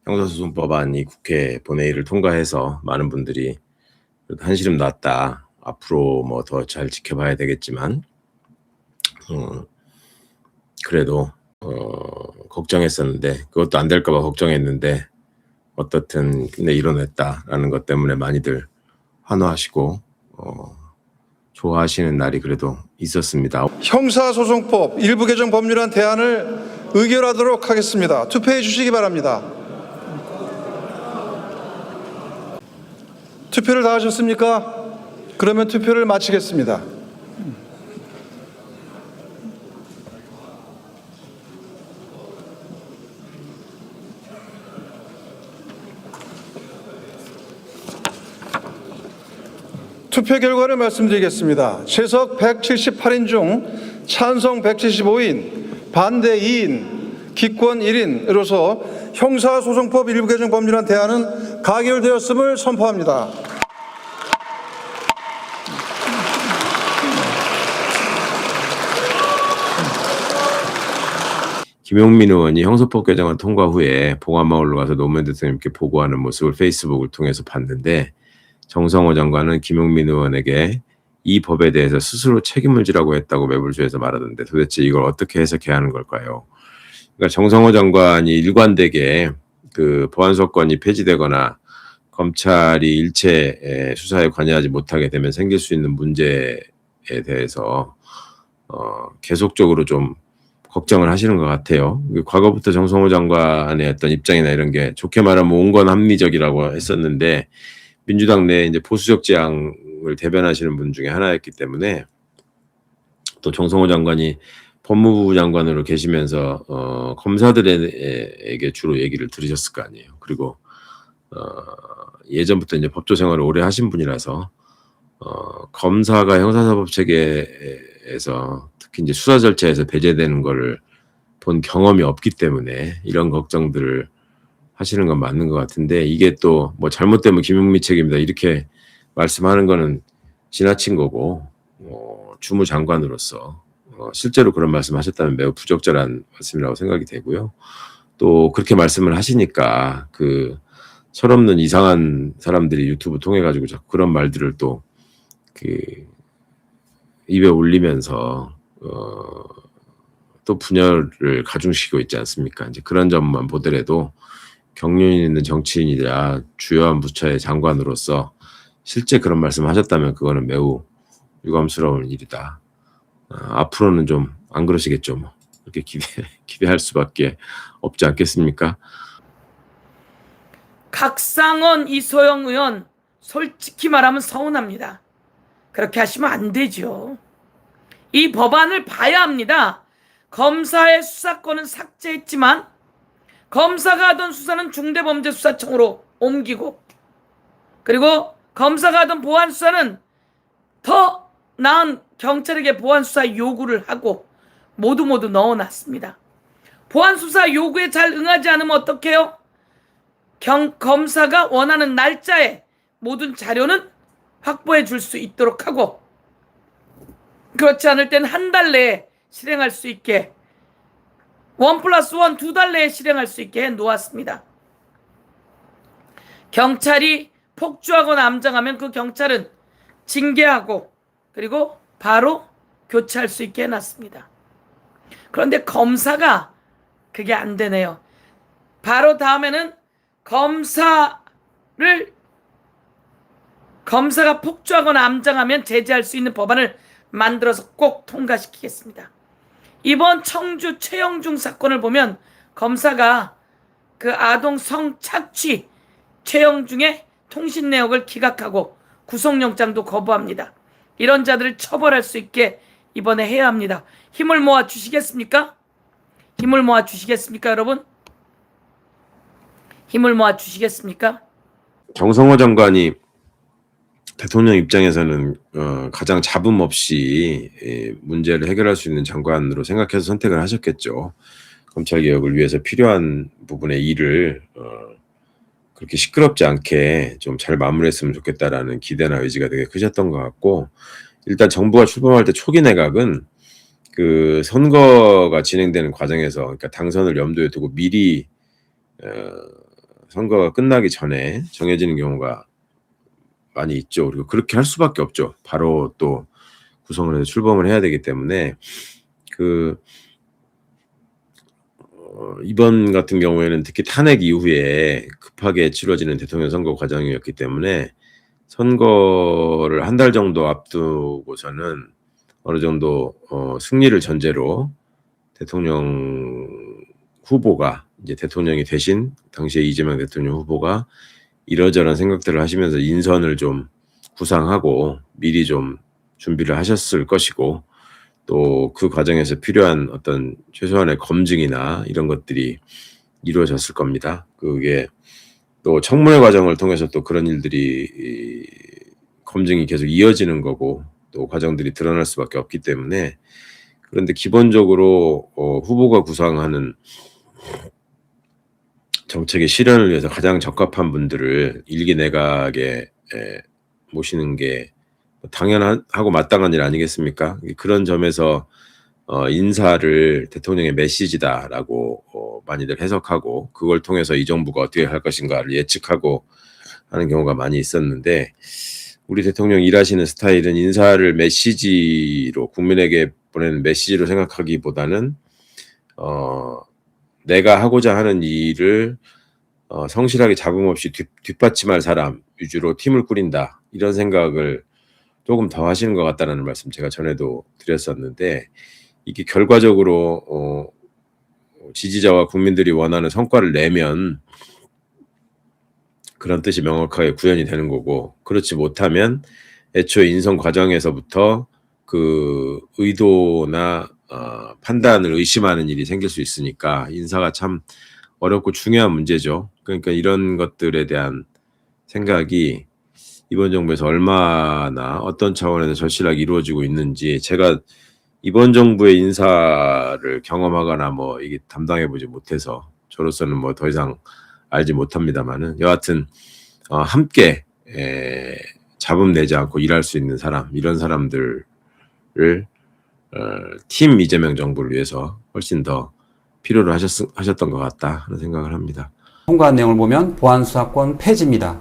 형사소송법안이 국회 본회의를 통과해서 많은 분들이 그래도 한시름 놨다. 앞으로 뭐 더 잘 지켜봐야 되겠지만 그래도 걱정했었는데 그것도 안 될까 봐 걱정했는데 어떻든 근데 이뤄냈다라는 것 때문에 많이들 환호하시고 좋아하시는 날이 그래도 있었습니다. 형사소송법 일부 개정 법률안 대안을 의결하도록 하겠습니다. 투표해 주시기 바랍니다. 투표를 다 하셨습니까? 그러면 투표를 마치겠습니다. 투표 결과를 말씀드리겠습니다. 채석 178인 중 찬성 175인, 반대 2인, 기권 1인으로서 형사소송법 일부 개정 법률안 대안은 가결되었음을 선포합니다. 김용민 의원이 형사법 개정안 통과 후에 봉화마을로 가서 노무현 대통령님께 보고하는 모습을 페이스북을 통해서 봤는데 정성호 장관은 김용민 의원에게 이 법에 대해서 스스로 책임을 지라고 했다고 매불쇼에서 말하던데 도대체 이걸 어떻게 해석해야 하는 걸까요? 그러니까 정성호 장관이 일관되게 그 보안소건이 폐지되거나 검찰이 일체 수사에 관여하지 못하게 되면 생길 수 있는 문제에 대해서 계속적으로 좀 걱정을 하시는 것 같아요. 과거부터 정성호 장관의 어떤 입장이나 이런 게 좋게 말하면 온건 합리적이라고 했었는데 민주당 내에 이제 보수적 지향을 대변하시는 분 중에 하나였기 때문에 또 정성호 장관이 법무부 장관으로 계시면서 검사들에게 주로 얘기를 들으셨을 거 아니에요. 그리고 예전부터 이제 법조 생활을 오래 하신 분이라서 검사가 형사사법 체계에서 특히 이제 수사 절차에서 배제되는 거를 본 경험이 없기 때문에 이런 걱정들을 하시는 건 맞는 것 같은데 이게 또 뭐 잘못되면 김용민 책임이다 이렇게 말씀하는 거는 지나친 거고 주무장관으로서 실제로 그런 말씀하셨다면 매우 부적절한 말씀이라고 생각이 되고요. 또 그렇게 말씀을 하시니까 그 철없는 이상한 사람들이 유튜브 통해 가지고 자꾸 그런 말들을 또 그 입에 올리면서 또 분열을 가중시키고 있지 않습니까? 이제 그런 점만 보더라도 경륜 있는 정치인이라 주요한 부처의 장관으로서 실제 그런 말씀 하셨다면 그거는 매우 유감스러운 일이다. 앞으로는 좀 안 그러시겠죠. 뭐 이렇게 기대할 수밖에 없지 않겠습니까? 각상원 이소영 의원 솔직히 말하면 서운합니다. 그렇게 하시면 안 되죠. 이 법안을 봐야 합니다. 검사의 수사권은 삭제했지만 검사가 하던 수사는 중대범죄수사청으로 옮기고 그리고 검사가 하던 보안수사는 더 나은 경찰에게 보안수사 요구를 하고 모두 넣어놨습니다. 보안수사 요구에 잘 응하지 않으면 어떡해요? 검사가 원하는 날짜에 모든 자료는 확보해 줄 수 있도록 하고 그렇지 않을 땐 한 달 내에 실행할 수 있게 1+1 두 달 내에 실행할 수 있게 해 놓았습니다. 경찰이 폭주하거나 암장하면 그 경찰은 징계하고 그리고 바로 교체할 수 있게 해놨습니다. 그런데 검사가 그게 안 되네요. 바로 다음에는 검사가 폭주하거나 암장하면 제재할 수 있는 법안을 만들어서 꼭 통과시키겠습니다. 이번 청주 최영중 사건을 보면 검사가 그 아동 성착취 최영중의 통신 내역을 기각하고 구속영장도 거부합니다. 이런 자들을 처벌할 수 있게 이번에 해야 합니다. 힘을 모아 주시겠습니까? 힘을 모아 주시겠습니까, 여러분? 힘을 모아 주시겠습니까? 정성호 장관이 대통령 입장에서는 가장 잡음 없이 문제를 해결할 수 있는 장관으로 생각해서 선택을 하셨겠죠. 검찰개혁을 위해서 필요한 부분의 일을 그렇게 시끄럽지 않게 좀 잘 마무리했으면 좋겠다라는 기대나 의지가 되게 크셨던 것 같고 일단 정부가 출범할 때 초기 내각은 그 선거가 진행되는 과정에서 그러니까 당선을 염두에 두고 미리 선거가 끝나기 전에 정해지는 경우가 많이 있죠. 그리고 그렇게 할 수밖에 없죠. 바로 또 구성을 해서 출범을 해야 되기 때문에 이번 같은 경우에는 특히 탄핵 이후에 급하게 치러지는 대통령 선거 과정이었기 때문에 선거를 한 달 정도 앞두고서는 어느 정도 승리를 전제로 대통령 후보가 이제 대통령이 되신 당시에 이재명 대통령 후보가 이러저런 생각들을 하시면서 인선을 좀 구상하고 미리 좀 준비를 하셨을 것이고 또 그 과정에서 필요한 어떤 최소한의 검증이나 이런 것들이 이루어졌을 겁니다. 그게 또 청문회 과정을 통해서 또 그런 일들이 검증이 계속 이어지는 거고 또 과정들이 드러날 수밖에 없기 때문에 그런데 기본적으로 후보가 구상하는 정책의 실현을 위해서 가장 적합한 분들을 일기 내각에 모시는 게 당연하고 마땅한 일 아니겠습니까? 그런 점에서 인사를 대통령의 메시지다라고 많이들 해석하고 그걸 통해서 이 정부가 어떻게 할 것인가를 예측하고 하는 경우가 많이 있었는데 우리 대통령 일하시는 스타일은 인사를 메시지로 국민에게 보내는 메시지로 생각하기보다는 내가 하고자 하는 일을 성실하게 잡음 없이 뒷받침할 사람 위주로 팀을 꾸린다 이런 생각을 조금 더 하시는 것 같다는 말씀 제가 전에도 드렸었는데 이게 결과적으로 지지자와 국민들이 원하는 성과를 내면 그런 뜻이 명확하게 구현이 되는 거고 그렇지 못하면 애초에 인선 과정에서부터 그 의도나 판단을 의심하는 일이 생길 수 있으니까 인사가 참 어렵고 중요한 문제죠. 그러니까 이런 것들에 대한 생각이 이번 정부에서 얼마나 어떤 차원에서 절실하게 이루어지고 있는지 제가 이번 정부의 인사를 경험하거나 뭐 이게 담당해보지 못해서 저로서는 뭐 더 이상 알지 못합니다만은 여하튼 함께 잡음 내지 않고 일할 수 있는 사람 이런 사람들을 팀 이재명 정부를 위해서 훨씬 더 필요로 하셨던 것 같다 하는 생각을 합니다. 통과한 내용을 보면 보안수사권 폐지입니다.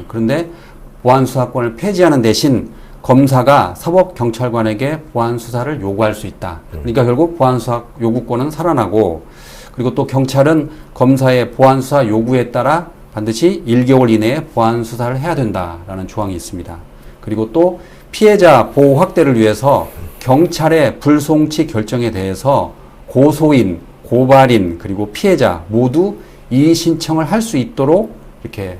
그런데 보안수사권을 폐지하는 대신 검사가 사법경찰관에게 보안수사를 요구할 수 있다. 그러니까 결국 보안수사 요구권은 살아나고 그리고 또 경찰은 검사의 보안수사 요구에 따라 반드시 1개월 이내에 보안수사를 해야 된다라는 조항이 있습니다. 그리고 또 피해자 보호 확대를 위해서 경찰의 불송치 결정에 대해서 고소인, 고발인 그리고 피해자 모두 이의 신청을 할 수 있도록 이렇게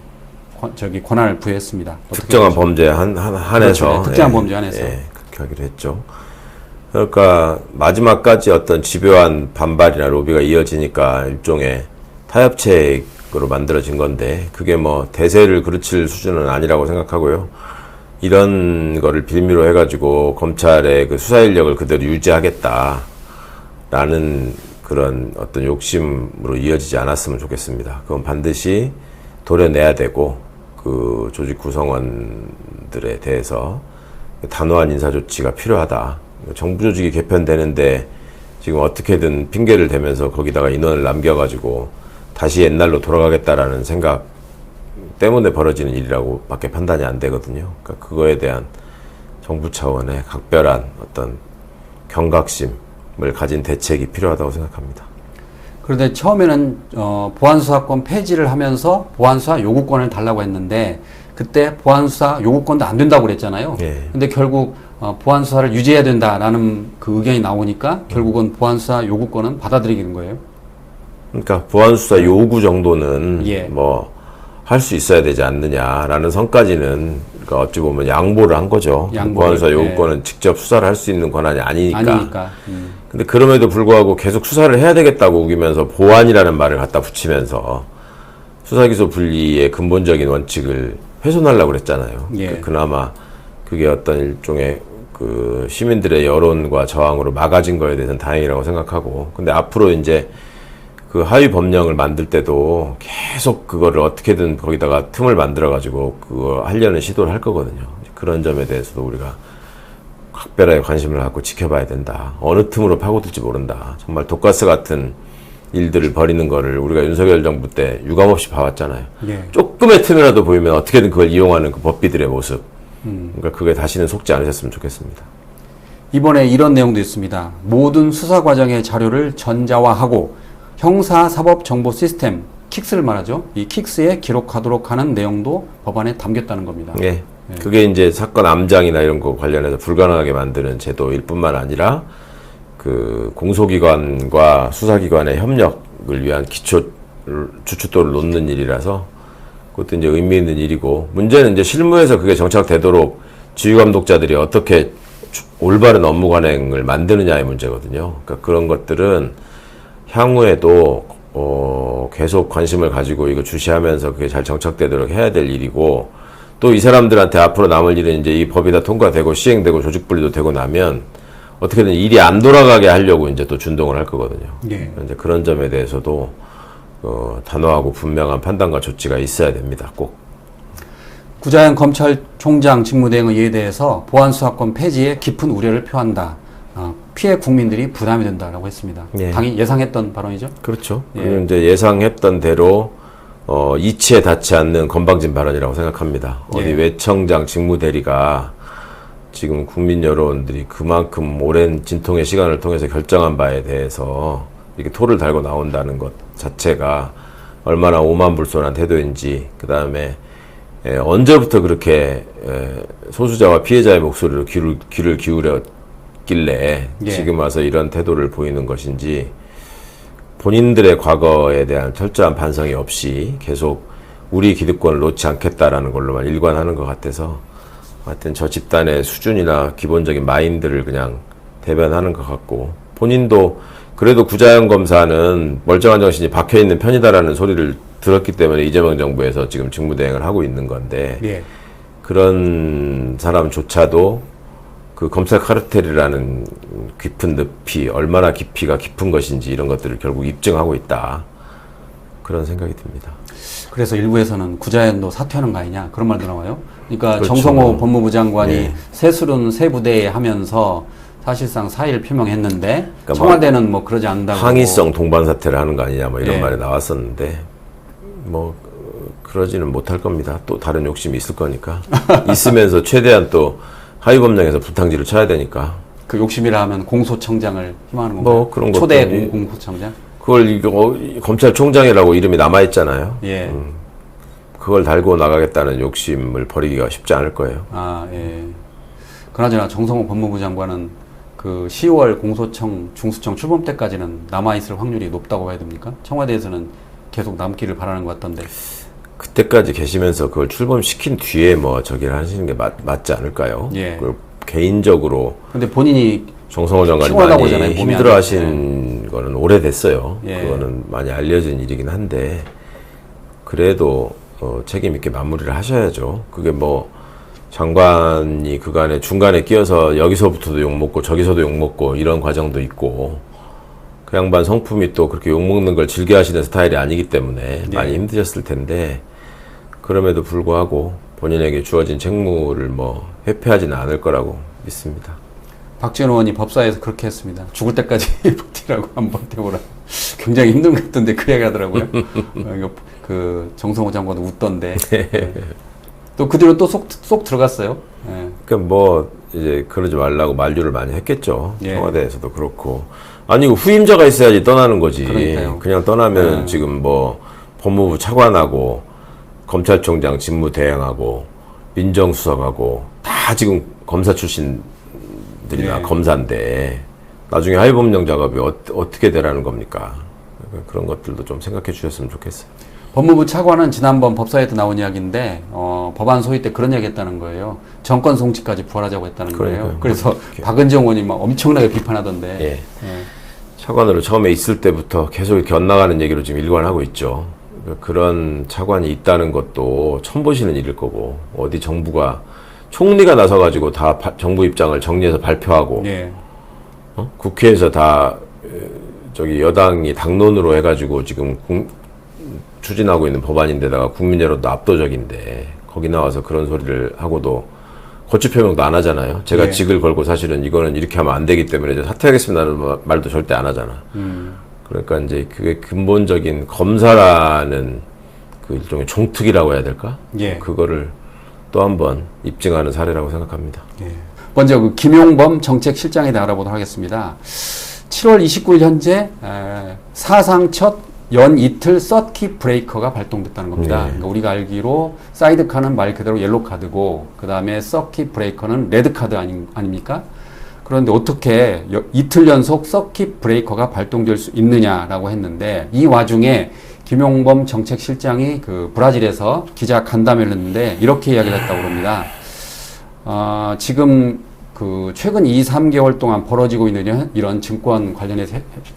권한을 부여했습니다. 특정한 범죄에 한해서 그렇죠. 네, 특정한 범죄 한해서 그렇게 하기로 했죠. 그러니까 마지막까지 어떤 집요한 반발이나 로비가 이어지니까 일종의 타협책으로 만들어진 건데 그게 뭐 대세를 그르칠 수준은 아니라고 생각하고요. 이런 거를 빌미로 해가지고 검찰의 그 수사 인력을 그대로 유지하겠다라는 그런 어떤 욕심으로 이어지지 않았으면 좋겠습니다. 그건 반드시 도려내야 되고 그 조직 구성원들에 대해서 단호한 인사 조치가 필요하다. 정부 조직이 개편되는데 지금 어떻게든 핑계를 대면서 거기다가 인원을 남겨가지고 다시 옛날로 돌아가겠다라는 생각 때문에 벌어지는 일이라고 밖에 판단이 안 되거든요. 그러니까 그거에 대한 정부 차원의 각별한 어떤 경각심을 가진 대책이 필요하다고 생각합니다. 그런데 처음에는 보안수사권 폐지를 하면서 보안수사 요구권을 달라고 했는데 그때 보안수사 요구권도 안 된다고 그랬잖아요. 근데 결국 보안수사를 유지해야 된다라는 그 의견이 나오니까 결국은 보안수사 요구권은 받아들이는 거예요. 그러니까 보안수사 요구 정도는 뭐 할 수 있어야 되지 않느냐라는 선까지는 그러니까 어찌 보면 양보를 한 거죠. 보안수사 요구권은 직접 수사를 할 수 있는 권한이 아니니까. 근데 그럼에도 불구하고 계속 수사를 해야 되겠다고 우기면서 보안이라는 말을 갖다 붙이면서 수사기소 분리의 근본적인 원칙을 훼손하려고 그랬잖아요. 그나마 그게 어떤 일종의 그 시민들의 여론과 저항으로 막아진 거에 대해서는 다행이라고 생각하고 근데 앞으로 이제 그 하위 법령을 만들 때도 계속 그거를 어떻게든 거기다가 틈을 만들어가지고 그거 하려는 시도를 할 거거든요. 그런 점에 대해서도 우리가 각별하게 관심을 갖고 지켜봐야 된다. 어느 틈으로 파고들지 모른다. 정말 독가스 같은 일들을 벌이는 거를 우리가 윤석열 정부 때 유감없이 봐왔잖아요. 예. 조금의 틈이라도 보이면 어떻게든 그걸 이용하는 그 법비들의 모습. 그러니까 그게 다시는 속지 않으셨으면 좋겠습니다. 이번에 이런 내용도 있습니다. 모든 수사 과정의 자료를 전자화하고 형사사법정보 시스템 킥스를 말하죠. 이 킥스에 기록하도록 하는 내용도 법안에 담겼다는 겁니다. 예. 그게 이제 사건 암장이나 이런 거 관련해서 불가능하게 만드는 제도일 뿐만 아니라 그 공소기관과 수사기관의 협력을 위한 주춧돌을 놓는 일이라서 그것도 이제 의미 있는 일이고, 문제는 이제 실무에서 그게 정착되도록 지휘감독자들이 어떻게 올바른 업무 관행을 만드느냐의 문제거든요. 그러니까 그런 것들은 향후에도 계속 관심을 가지고 이거 주시하면서 그게 잘 정착되도록 해야 될 일이고, 또 이 사람들한테 앞으로 남을 일은 이제 이 법이 다 통과되고 시행되고 조직 분리도 되고 나면 어떻게든 일이 안 돌아가게 하려고 이제 또 준동을 할 거거든요. 예. 이제 그런 점에 대해서도 단호하고 분명한 판단과 조치가 있어야 됩니다. 꼭. 구자현 검찰총장 직무대행의 이에 대해서 보안수사권 폐지에 깊은 우려를 표한다. 피해 국민들이 부담이 된다라고 했습니다. 예. 당연히 예상했던 발언이죠. 그렇죠. 예. 그리고 이제 예상했던 대로 이치에 닿지 않는 건방진 발언이라고 생각합니다. 어디 예. 외청장 직무대리가 지금 국민 여러분들이 그만큼 오랜 진통의 시간을 통해서 결정한 바에 대해서 이렇게 토를 달고 나온다는 것 자체가 얼마나 오만불손한 태도인지, 그 다음에 언제부터 그렇게 소수자와 피해자의 목소리로 귀를 기울였길래 예. 지금 와서 이런 태도를 보이는 것인지, 본인들의 과거에 대한 철저한 반성이 없이 계속 우리 기득권을 놓지 않겠다라는 걸로만 일관하는 것 같아서, 하여튼 저 집단의 수준이나 기본적인 마인드를 그냥 대변하는 것 같고, 본인도 그래도 구자현 검사는 멀쩡한 정신이 박혀있는 편이다라는 소리를 들었기 때문에 이재명 정부에서 지금 직무대행을 하고 있는 건데, 예. 그런 사람조차도 그 검찰 카르텔이라는 깊은 늪이 얼마나 깊이가 깊은 것인지 이런 것들을 결국 입증하고 있다. 그런 생각이 듭니다. 그래서 일부에서는 구자현도 사퇴하는 거 아니냐 그런 말도 나와요. 그러니까 그렇죠. 정성호 법무부 장관이 예. 세술은 세 부대에 하면서 사실상 사의를 표명했는데 그러니까 청와대는 뭐 그러지 않는다고. 항의성 동반 사퇴를 하는 거 아니냐 뭐 이런 예. 말이 나왔었는데, 뭐 그러지는 못할 겁니다. 또 다른 욕심이 있을 거니까. 있으면서 최대한 또 하위법령에서 부탕질을 쳐야 되니까. 그 욕심이라 하면 공소청장을 희망하는 건가요? 뭐 그런 것도 초대 이- 공소청장? 그걸 검찰총장이라고 이름이 남아있잖아요. 예. 그걸 달고 나가겠다는 욕심을 버리기가 쉽지 않을 거예요. 아, 예. 그나저나 정성호 법무부 장관은 그 10월 공소청 중수청 출범 때까지는 남아있을 확률이 높다고 봐야 됩니까? 청와대에서는 계속 남기를 바라는 것 같던데. 그때까지 계시면서 그걸 출범시킨 뒤에 뭐 저기를 하시는 게 맞지 않을까요? 예. 그걸 개인적으로 근데 본인이 정성호 장관이 피곤하다고 많이 하잖아요, 몸이 힘들어 안 하신 거는 오래됐어요. 예. 그거는 많이 알려진 일이긴 한데, 그래도 책임 있게 마무리를 하셔야죠. 그게 뭐 장관이 그간에 중간에 끼어서 여기서부터도 욕먹고 저기서도 욕먹고 이런 과정도 있고, 그 양반 성품이 또 그렇게 욕먹는 걸 즐겨 하시는 스타일이 아니기 때문에 많이 힘드셨을 텐데, 그럼에도 불구하고 본인에게 주어진 책무를 뭐 회피하지는 않을 거라고 믿습니다. 박지원 의원이 법사에서 그렇게 했습니다. 죽을 때까지 버티라고 한번 버텨보라. 굉장히 힘든 것 같던데 그 이야기 하더라고요. 이거 그 정성호 장관도 웃던데. 또 그 뒤로 또 쏙 들어갔어요. 예. 그러니까 뭐 이제 그러지 말라고 만류를 많이 했겠죠. 예. 청와대에서도 그렇고. 아니 후임자가 있어야지 떠나는 거지. 그러니까요. 그냥 떠나면 지금 뭐 법무부 차관하고 검찰총장 직무대행하고 민정수석하고 다 지금 검사 출신들이나 예. 검사인데 나중에 하위법령 작업이 어떻게 되라는 겁니까? 그런 것들도 좀 생각해 주셨으면 좋겠어요. 법무부 차관은 지난번 법사에도 나온 이야기인데 법안 소위 때 그런 이야기 했다는 거예요. 정권 송치까지 부활하자고 했다는 거예요. 그러니까요. 그래서 박은정 의원이 막 엄청나게 비판하던데. 예. 예. 차관으로 처음에 있을 때부터 계속 이렇게 엇나가는 얘기로 지금 일관하고 있죠. 그런 차관이 있다는 것도 처음 보시는 일일 거고, 어디 정부가 총리가 나서가지고 다 정부 입장을 정리해서 발표하고, 예. 국회에서 다 저기 여당이 당론으로 해가지고 지금 추진하고 있는 법안인데다가 국민 여론도 압도적인데 거기 나와서 그런 소리를 하고도 거취 표명도 안 하잖아요. 제가 예. 직을 걸고 사실은 이거는 이렇게 하면 안 되기 때문에 이제 사퇴하겠습니다는 말도 절대 안 하잖아. 그러니까 이제 그게 근본적인 검사라는 그 일종의 종특이라고 해야 될까? 예. 그거를 또 한 번 입증하는 사례라고 생각합니다. 예. 먼저 그 김용범 정책실장에 대해 알아보도록 하겠습니다. 7월 29일 현재 사상 첫 연 이틀 서킷 브레이커가 발동됐다는 겁니다. 네. 그러니까 우리가 알기로 사이드카는 말 그대로 옐로 카드고 그 다음에 서킷 브레이커는 레드 카드 아닙니까? 그런데 어떻게 이틀 연속 서킷 브레이커가 발동될 수 있느냐라고 했는데 이 와중에 김용범 정책실장이 그 브라질에서 기자 간담회를 했는데 이렇게 이야기를 했다고 합니다. 지금 그 최근 2, 3개월 동안 벌어지고 있는 이런 증권 관련의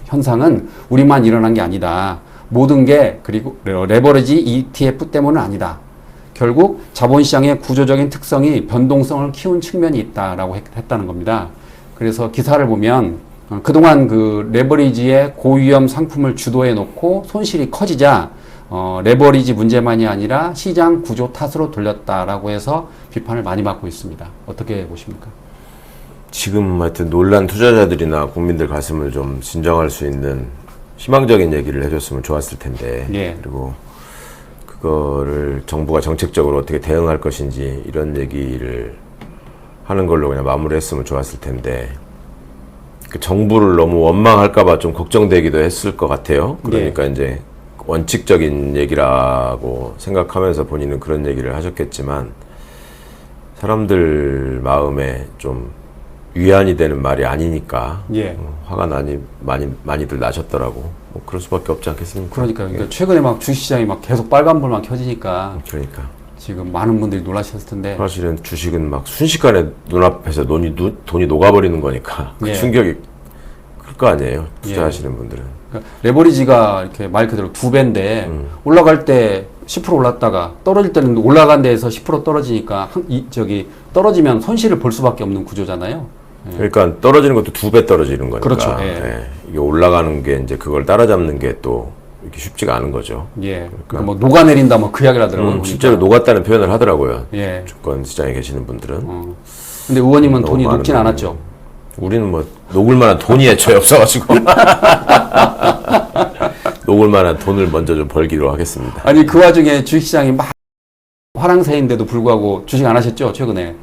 현상은 우리만 일어난 게 아니다. 모든 게 그리고 레버리지 ETF 때문은 아니다. 결국 자본시장의 구조적인 특성이 변동성을 키운 측면이 있다라고 했다는 겁니다. 그래서 기사를 보면 그동안 그 레버리지의 고위험 상품을 주도해 놓고 손실이 커지자 레버리지 문제만이 아니라 시장 구조 탓으로 돌렸다라고 해서 비판을 많이 받고 있습니다. 어떻게 보십니까? 지금 하여튼 논란 투자자들이나 국민들 가슴을 좀 진정할 수 있는 희망적인 얘기를 해줬으면 좋았을 텐데 예. 그리고 그거를 정부가 정책적으로 어떻게 대응할 것인지 이런 얘기를 하는 걸로 그냥 마무리했으면 좋았을 텐데 그 정부를 너무 원망할까봐 좀 걱정되기도 했을 것 같아요. 그러니까 이제 원칙적인 얘기라고 생각하면서 본인은 그런 얘기를 하셨겠지만 사람들 마음에 좀 위안이 되는 말이 아니니까 예. 화가 많이들 나셨더라고. 뭐 그럴 수밖에 없지 않겠습니까? 그러니까 최근에 막 주식시장이 막 계속 빨간불만 켜지니까 그러니까 지금 많은 분들이 놀라셨을 텐데 사실은 주식은 막 순식간에 눈앞에서 돈이 녹아버리는 거니까 그 예. 충격이 클 거 아니에요. 투자하시는 분들은. 그러니까 레버리지가 이렇게 말 그대로 2배인데 올라갈 때 10% 올랐다가 떨어질 때는 올라간 데에서 10% 떨어지니까 떨어지면 손실을 볼 수밖에 없는 구조잖아요. 그러니까 떨어지는 것도 2배 떨어지는 거니까. 그렇죠. 이게 올라가는 게 이제 그걸 따라잡는 게 또 이렇게 쉽지가 않은 거죠. 예. 그러니까 뭐 녹아내린다 뭐 그 이야기를 하더라고요. 실제로 녹았다는 표현을 하더라고요. 예. 주권 시장에 계시는 분들은. 근데 의원님은 너무 돈이 많은 녹진 돈이- 않았죠. 우리는 뭐 녹을 만한 돈이 애초에 없어가지고 녹을 만한 돈을 먼저 좀 벌기로 하겠습니다. 아니 그 와중에 주식시장이 막 화랑새인데도 불구하고 주식 안 하셨죠 최근에?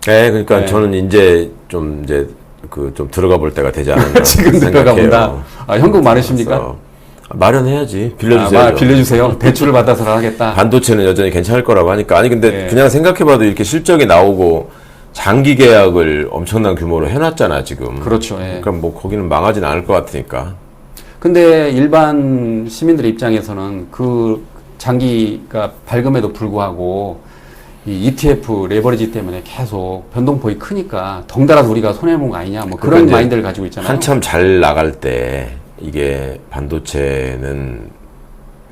네, 그러니까 네. 저는 이제 좀 들어가 볼 때가 되지 않았나 지금 들어가 생각해요. 본다. 현금 많으십니까? 그래서 마련해야지. 빌려주세요. 빌려주세요. 대출을 받아서 하겠다. 반도체는 여전히 괜찮을 거라고 하니까. 아니 근데 네. 그냥 생각해봐도 이렇게 실적이 나오고 장기 계약을 엄청난 규모로 해놨잖아 지금. 그렇죠. 예. 그러니까 뭐 거기는 망하진 않을 것 같으니까. 근데 일반 시민들 입장에서는 그 장기가 밝음에도 불구하고 이 ETF 레버리지 때문에 계속 변동폭이 크니까 덩달아 우리가 손해본 거 아니냐 뭐 그런 그러니까 이제 마인드를 가지고 있잖아요. 한참 잘 나갈 때 이게 반도체는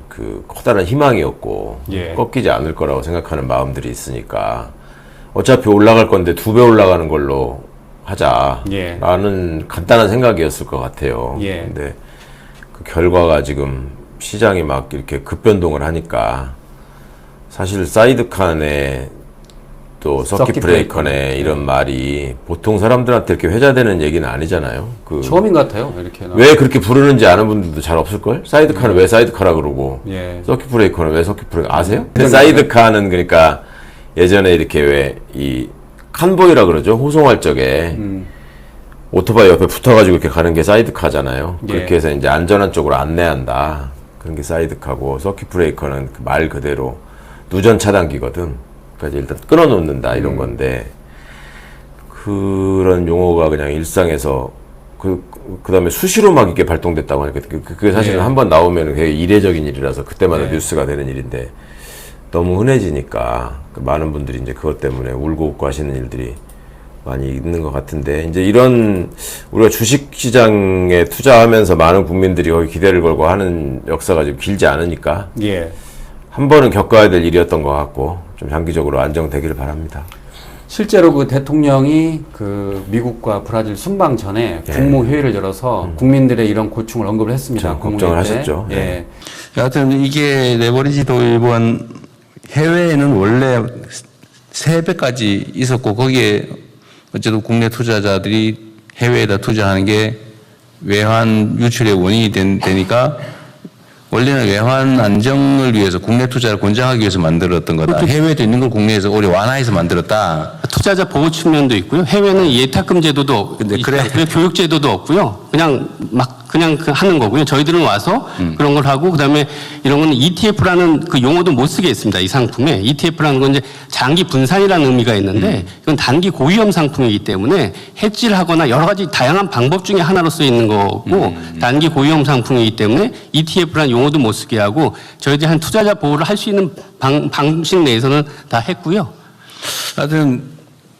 그 커다란 희망이었고 예. 꺾이지 않을 거라고 생각하는 마음들이 있으니까 어차피 올라갈 건데 2배 올라가는 걸로 예. 하자라는 간단한 생각이었을 것 같아요. 예. 근데 그 결과가 지금 시장이 막 이렇게 급변동을 하니까 사실 사이드칸에 또 서킷 브레이커네 이런 말이 보통 사람들한테 이렇게 회자되는 얘기는 아니잖아요. 처음인 것 같아요. 이렇게 왜 그렇게 부르는지 아는 분들도 잘 없을걸? 사이드카는 왜 사이드카라 그러고 예. 서킷 브레이커는 왜 서킷 브레이커 아세요? 그런 사이드카는 그러니까 예전에 이렇게 왜 이 칸보이라 그러죠. 호송할 적에 오토바이 옆에 붙어가지고 이렇게 가는 게 사이드카잖아요. 예. 그렇게 해서 이제 안전한 쪽으로 안내한다. 그런 게 사이드카고 서킷 브레이커는 그 말 그대로 누전 차단기거든. 그러니까 일단 끊어놓는다 이런 건데 그런 용어가 그냥 일상에서 그다음에 수시로 막 이게 발동됐다고 하니까 그게 사실은 예. 한번 나오면 되게 이례적인 일이라서 그때마다 예. 뉴스가 되는 일인데 너무 흔해지니까 많은 분들이 이제 그것 때문에 울고 웃고 하시는 일들이 많이 있는 것 같은데 이제 이런 우리가 주식 시장에 투자하면서 많은 국민들이 거기 기대를 걸고 하는 역사가 좀 길지 않으니까 예. 한 번은 겪어야 될 일이었던 것 같고 좀 장기적으로 안정되기를 바랍니다. 실제로 그 대통령이 그 미국과 브라질 순방 전에 국무회의를 열어서 국민들의 이런 고충을 언급을 했습니다. 걱정을 국무회의 때. 하셨죠. 예. 네. 여하튼 이게 레버리지 도입은 해외에는 원래 3배까지 있었고 거기에 어쨌든 국내 투자자들이 해외에다 투자하는 게 외환 유출의 원인이 되니까 원래는 외환 안정을 위해서 국내 투자를 권장하기 위해서 만들었던 거다. 해외에도 있는 걸 국내에서 오히려 완화해서 만들었다. 투자자 보호 측면도 있고요. 해외는 예탁금 제도도 근데 그래. 있고요. 교육 제도도 없고요. 그냥 하는 거고요. 저희들은 와서 그런 걸 하고 그다음에 이런 건 ETF라는 그 용어도 못 쓰게 했습니다. 이 상품에 ETF라는 건 이제 장기 분산이라는 의미가 있는데 이건 단기 고위험 상품이기 때문에 해지를 하거나 여러 가지 다양한 방법 중에 하나로 쓰여 있는 거고 단기 고위험 상품이기 때문에 ETF라는 용어도 못 쓰게 하고 저희들이 한 투자자 보호를 할 수 있는 방식 내에서는 다 했고요. 하여튼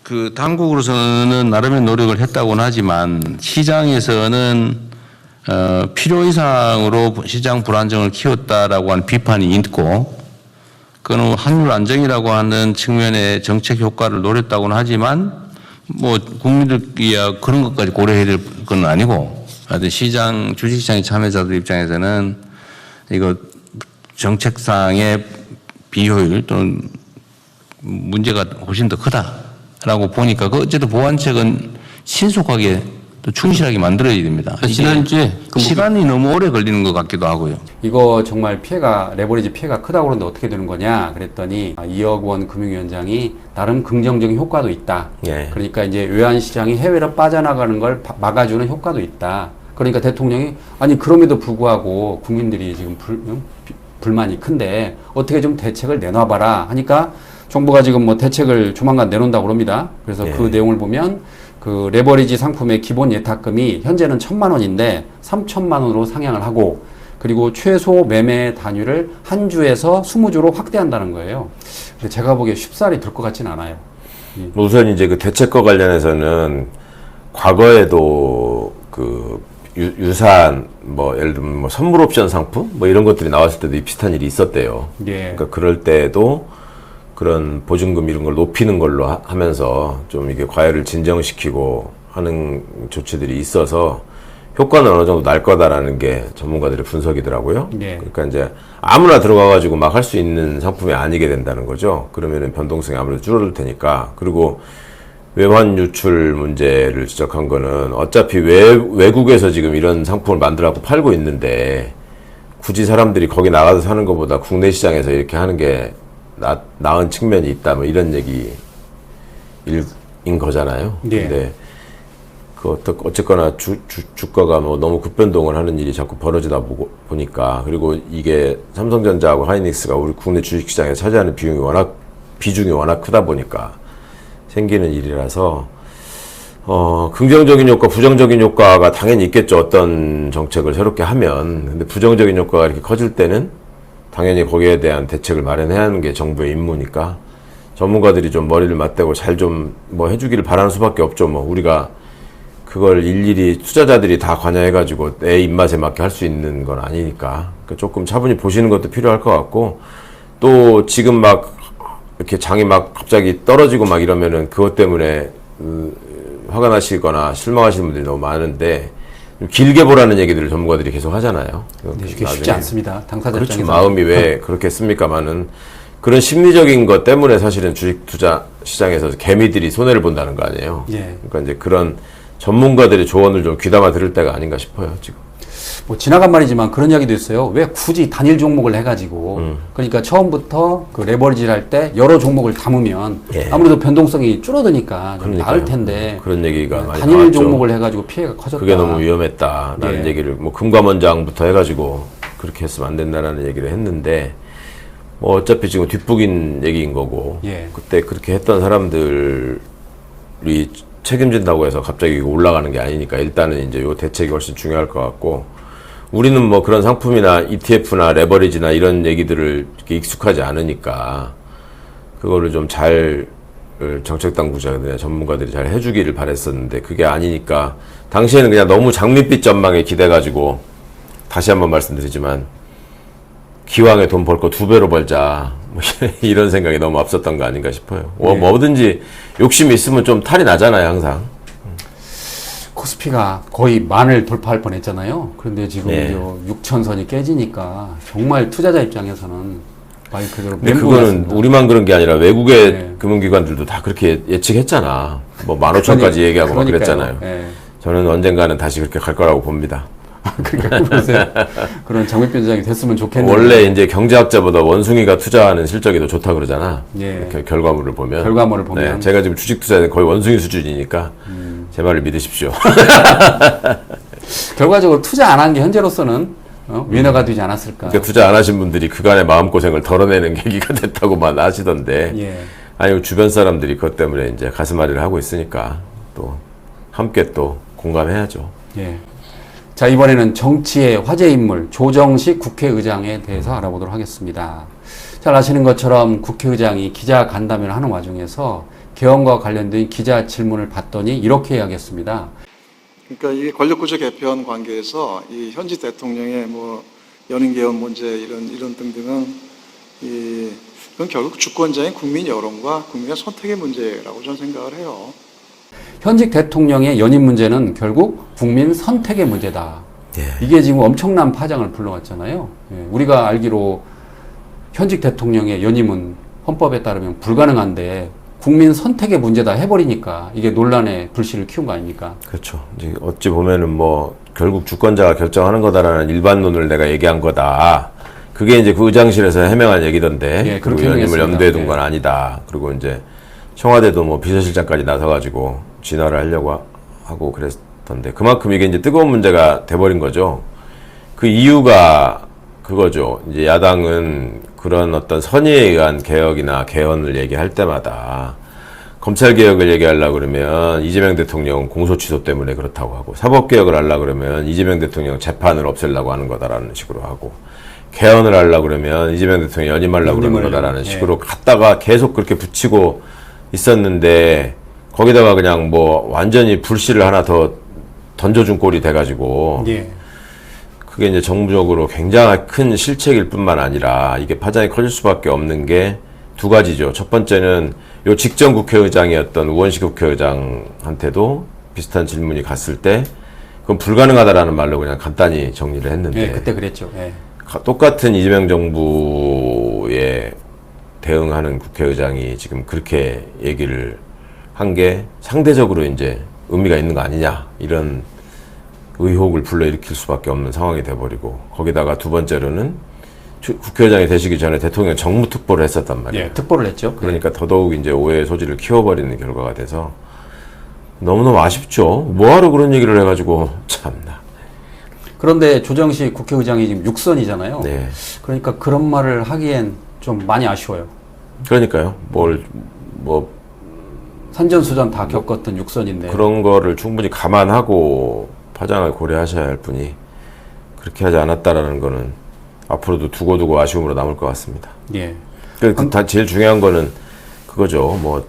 그 당국으로서는 나름의 노력을 했다고는 하지만 시장에서는 필요 이상으로 시장 불안정을 키웠다라고 하는 비판이 있고, 그는 환율 안정이라고 하는 측면의 정책 효과를 노렸다고는 하지만, 뭐 국민들이야 그런 것까지 고려해야 될 건 아니고, 하여튼 시장 주식시장의 참여자들 입장에서는 이거 정책상의 비효율 또는 문제가 훨씬 더 크다라고 보니까 그 어쨌든 보완책은 신속하게 또 충실하게 만들어야 됩니다. 지난주에 시간이 너무 오래 걸리는 것 같기도 하고요. 이거 정말 레버리지 피해가 크다고 그러는데 어떻게 되는 거냐 그랬더니 2억 원 금융위원장이 나름 긍정적인 효과도 있다. 예. 그러니까 이제 외환시장이 해외로 빠져나가는 걸 막아주는 효과도 있다. 그러니까 대통령이 아니 그럼에도 불구하고 국민들이 지금 불만이 큰데 어떻게 좀 대책을 내놔봐라 하니까 정부가 지금 뭐 대책을 조만간 내놓는다고 합니다. 그래서 예. 그 내용을 보면 그 레버리지 상품의 기본 예탁금이 현재는 1,000만 원인데 3,000만 원으로 상향을 하고 그리고 최소 매매 단위를 한 주에서 20주로 확대한다는 거예요. 근데 제가 보기에 쉽사리 될 것 같지는 않아요. 우선 이제 그 대책과 관련해서는 과거에도 그 유사한 뭐 예를 들면 뭐 선물 옵션 상품 뭐 이런 것들이 나왔을 때도 비슷한 일이 있었대요. 예. 그러니까 그럴 때도 그런 보증금 이런 걸 높이는 걸로 하면서 좀 이게 과열을 진정시키고 하는 조치들이 있어서 효과는 어느 정도 날 거다라는 게 전문가들의 분석이더라고요. 네. 그러니까 이제 아무나 들어가가지고 막 할 수 있는 상품이 아니게 된다는 거죠. 그러면은 변동성이 아무래도 줄어들 테니까. 그리고 외환 유출 문제를 지적한 거는 어차피 외국에서 지금 이런 상품을 만들어갖고 팔고 있는데 굳이 사람들이 거기 나가서 사는 것보다 국내 시장에서 이렇게 하는 게 나은 측면이 있다, 뭐 이런 얘기인 거잖아요. 네. 근데 어쨌거나 주가가 뭐 너무 급변동을 하는 일이 자꾸 벌어지다 보니까 그리고 이게 삼성전자하고 하이닉스가 우리 국내 주식시장에 차지하는 비중이 워낙 크다 보니까 생기는 일이라서 긍정적인 효과, 부정적인 효과가 당연히 있겠죠. 어떤 정책을 새롭게 하면. 근데 부정적인 효과가 이렇게 커질 때는 당연히 거기에 대한 대책을 마련해야 하는 게 정부의 임무니까 전문가들이 좀 머리를 맞대고 잘 좀 뭐 해주기를 바라는 수밖에 없죠. 뭐 우리가 그걸 일일이 투자자들이 다 관여해가지고 내 입맛에 맞게 할 수 있는 건 아니니까 그러니까 조금 차분히 보시는 것도 필요할 것 같고 또 지금 막 이렇게 장이 막 갑자기 떨어지고 막 이러면은 그것 때문에 화가 나시거나 실망하시는 분들이 너무 많은데 좀 길게 보라는 얘기들을 전문가들이 계속 하잖아요. 근데 이게 쉽지 않습니다. 당사자 그렇죠. 입장에서. 마음이 왜 그렇겠습니까만은 그런 심리적인 것 때문에 사실은 주식 투자 시장에서 개미들이 손해를 본다는 거 아니에요. 예. 그러니까 이제 그런 전문가들의 조언을 좀 귀담아 들을 때가 아닌가 싶어요, 지금. 뭐 지나간 말이지만 그런 이야기도 있어요. 왜 굳이 단일 종목을 해가지고 그러니까 처음부터 그 레버리지를 할 때 여러 종목을 담으면 예. 아무래도 변동성이 줄어드니까 좀 그러니까요. 나을 텐데 그런 얘기가 많이 단일 나왔죠. 종목을 해가지고 피해가 커졌다. 그게 너무 위험했다라는 예. 얘기를 뭐 금감원장부터 해가지고 그렇게 했으면 안 된다라는 얘기를 했는데 뭐 어차피 지금 뒷북인 얘기인 거고 예. 그때 그렇게 했던 사람들이 책임진다고 해서 갑자기 올라가는 게 아니니까 일단은 이제 요 대책이 훨씬 중요할 것 같고 우리는 뭐 그런 상품이나 ETF나 레버리지나 이런 얘기들을 이렇게 익숙하지 않으니까 그거를 좀 잘 정책당국자들이나 전문가들이 잘 해주기를 바랬었는데 그게 아니니까 당시에는 그냥 너무 장밋빛 전망에 기대가지고 다시 한번 말씀드리지만 기왕에 돈 벌 거 2배로 벌자 뭐 이런 생각이 너무 앞섰던 거 아닌가 싶어요. 네. 뭐든지 욕심이 있으면 좀 탈이 나잖아요, 항상. 코스피가 거의 만을 돌파할 뻔했잖아요. 그런데 지금 네. 6천선이 깨지니까 정말 투자자 입장에서는 말 그대로 근데 멘붕 그거는 같습니다. 우리만 그런 게 아니라 외국의 네. 금융기관들도 다 그렇게 예측했잖아. 뭐 15,000까지 얘기하고 막 그러니까요. 그랬잖아요. 네. 저는 언젠가는 다시 그렇게 갈 거라고 봅니다. 그러니까 보세요. 그런 장밋빛장이 됐으면 좋겠는데. 원래 이제 경제학자보다 원숭이가 투자하는 실적이 더 좋다 그러잖아. 예. 이렇게 결과물을 보면. 결과물을 보면. 네, 제가 지금 주식 투자는 거의 원숭이 수준이니까 제 말을 믿으십시오. 결과적으로 투자 안 한 게 현재로서는 위너가 되지 않았을까. 그러니까 투자 안 하신 분들이 그간의 마음고생을 덜어내는 계기가 됐다고만 하시던데. 예. 아니 주변 사람들이 그것 때문에 이제 가슴앓이를 하고 있으니까 또 함께 또 공감해야죠. 예. 자, 이번에는 정치의 화제 인물 조정식 국회의장에 대해서 알아보도록 하겠습니다. 잘 아시는 것처럼 국회의장이 기자 간담회를 하는 와중에서 개헌과 관련된 기자 질문을 받더니 이렇게 이야기했습니다. 그러니까 이 권력구조 개편 관계에서 이 현직 대통령의 뭐 연임 개헌 문제 이런 등등은 그건 결국 주권자인 국민 여론과 국민의 선택의 문제라고 저는 생각을 해요. 현직 대통령의 연임 문제는 결국 국민 선택의 문제다. 예. 이게 지금 엄청난 파장을 불러왔잖아요. 예, 우리가 알기로 현직 대통령의 연임은 헌법에 따르면 불가능한데 국민 선택의 문제다 해버리니까 이게 논란의 불씨를 키운 거 아닙니까? 그렇죠. 이제 어찌 보면은 뭐 결국 주권자가 결정하는 거다라는 일반론을 내가 얘기한 거다. 그게 이제 그 의장실에서 해명한 얘기던데. 예, 그리고 그렇게 연임을 해명했습니다. 염두에 둔 예. 건 아니다. 그리고 이제 청와대도 뭐 비서실장까지 나서가지고 진화를 하려고 하고 그랬던데 그만큼 이게 이제 뜨거운 문제가 돼버린 거죠. 그 이유가 그거죠. 이제 야당은 그런 어떤 선의에 의한 개혁이나 개헌을 얘기할 때마다 검찰 개혁을 얘기하려고 그러면 이재명 대통령 공소 취소 때문에 그렇다고 하고 사법 개혁을 하려고 그러면 이재명 대통령 재판을 없애려고 하는 거다라는 식으로 하고 개헌을 하려고 그러면 이재명 대통령 연임하려고 그러는 거다라는 식으로 갖다가 계속 그렇게 붙이고 있었는데 거기다가 그냥 뭐 완전히 불씨를 하나 더 던져준 꼴이 돼가지고 예. 그게 이제 정부적으로 굉장히 큰 실책일 뿐만 아니라 이게 파장이 커질 수밖에 없는 게 두 가지죠. 첫 번째는 요 직전 국회의장이었던 우원식 국회의장한테도 비슷한 질문이 갔을 때 그건 불가능하다라는 말로 그냥 간단히 정리를 했는데 예, 그때 그랬죠. 예. 똑같은 이재명 정부에 대응하는 국회의장이 지금 그렇게 얘기를 한 게 상대적으로 이제 의미가 있는 거 아니냐 이런 의혹을 불러일으킬 수밖에 없는 상황이 돼버리고 거기다가 두 번째로는 국회의장이 되시기 전에 대통령 정무특보를 했었단 말이에요. 예, 특보를 했죠. 그러니까 더더욱 이제 오해의 소지를 키워버리는 결과가 돼서 너무너무 아쉽죠. 뭐하러 그런 얘기를 해가지고 참나. 그런데 조정식 국회의장이 지금 육선이잖아요. 네. 그러니까 그런 말을 하기엔 좀 많이 아쉬워요. 그러니까요. 산전수전 다 겪었던 육선인데. 그런 거를 충분히 감안하고 파장을 고려하셔야 할 분이 그렇게 하지 않았다라는 거는 앞으로도 두고두고 아쉬움으로 남을 것 같습니다. 예. 다 제일 중요한 거는 그거죠. 뭐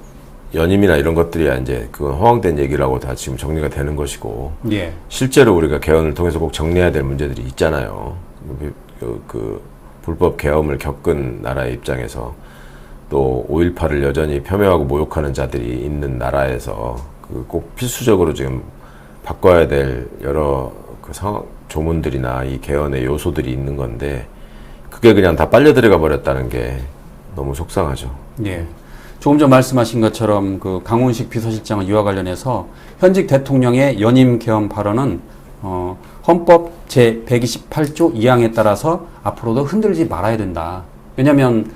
연임이나 이런 것들이야 이제 그건 허황된 얘기라고 다 지금 정리가 되는 것이고 예. 실제로 우리가 개헌을 통해서 꼭 정리해야 될 문제들이 있잖아요. 그 불법 계엄을 겪은 나라의 입장에서 또 5.18을 여전히 폄훼하고 모욕하는 자들이 있는 나라에서 그 꼭 필수적으로 지금 바꿔야 될 여러 그 조문들이나 이 개헌의 요소들이 있는 건데 그게 그냥 다 빨려 들어가 버렸다는 게 너무 속상하죠. 예. 조금 전 말씀하신 것처럼 그 강훈식 비서실장은 이와 관련해서 현직 대통령의 연임 개헌 발언은 헌법 제 128조 2항에 따라서 앞으로도 흔들지 말아야 된다. 왜냐하면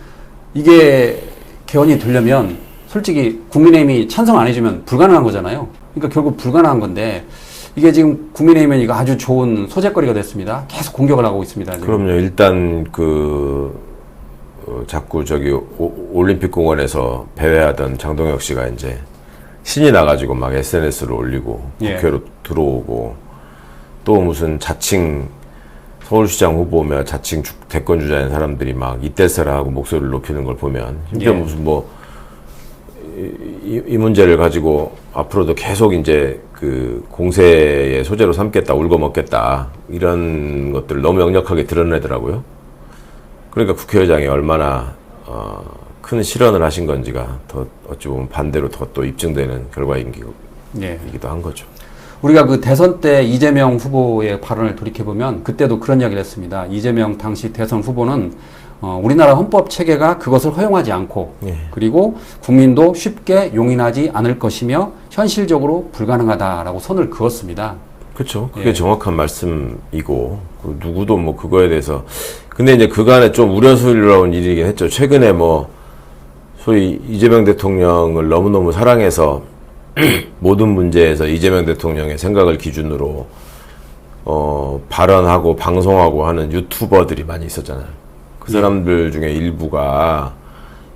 이게 개헌이 되려면 솔직히 국민의힘이 찬성 안 해주면 불가능한 거잖아요. 그러니까 결국 불가능한 건데 이게 지금 국민의힘은 이거 아주 좋은 소재거리가 됐습니다. 계속 공격을 하고 있습니다. 지금. 그럼요. 일단 자꾸 저기 올림픽 공원에서 배회하던 장동혁 씨가 이제 신이 나가지고 막 SNS를 올리고 예. 국회로 들어오고 또 무슨 자칭 서울시장 후보며 자칭 대권 주자인 사람들이 막 이때서라 하고 목소리를 높이는 걸 보면 심지어 예. 무슨 뭐 이 문제를 가지고 앞으로도 계속 이제 그 공세의 소재로 삼겠다, 울고 먹겠다 이런 것들을 너무 역력하게 드러내더라고요. 그러니까 국회의장이 얼마나 큰 실언을 하신 건지가 더 어찌 보면 반대로 더 또 입증되는 결과이기도 한 거죠. 우리가 그 대선 때 이재명 후보의 발언을 돌이켜보면 그때도 그런 이야기를 했습니다. 이재명 당시 대선 후보는 우리나라 헌법 체계가 그것을 허용하지 않고 예. 그리고 국민도 쉽게 용인하지 않을 것이며 현실적으로 불가능하다라고 선을 그었습니다. 그렇죠. 그게 예. 정확한 말씀이고 그 누구도 뭐 그거에 대해서 근데 이제 그간에 좀 우려스러운 일이긴 했죠. 최근에 뭐 소위 이재명 대통령을 너무너무 사랑해서 모든 문제에서 이재명 대통령의 생각을 기준으로 발언하고 방송하고 하는 유튜버들이 많이 있었잖아요. 그 사람들 중에 일부가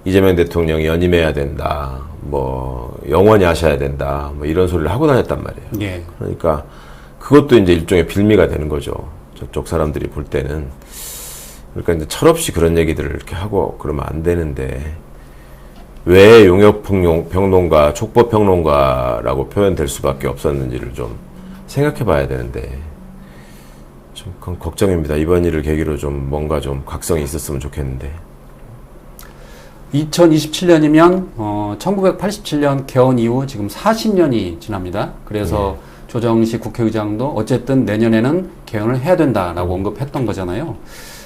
이재명 대통령이 연임해야 된다, 뭐 영원히 하셔야 된다, 뭐 이런 소리를 하고 다녔단 말이에요. 예. 그러니까 그것도 이제 일종의 빌미가 되는 거죠. 저쪽 사람들이 볼 때는. 그러니까 이제 철없이 그런 얘기들을 이렇게 하고 그러면 안 되는데 왜 용역평론가, 촉법평론가라고 표현될 수밖에 없었는지를 좀 생각해 봐야 되는데 좀 그건 걱정입니다. 이번 일을 계기로 좀 뭔가 좀 각성이 있었으면 좋겠는데. 2027년이면 1987년 개헌 이후 지금 40년이 지납니다. 그래서 조정식 국회의장도 어쨌든 내년에는 개헌을 해야 된다라고 언급했던 거잖아요.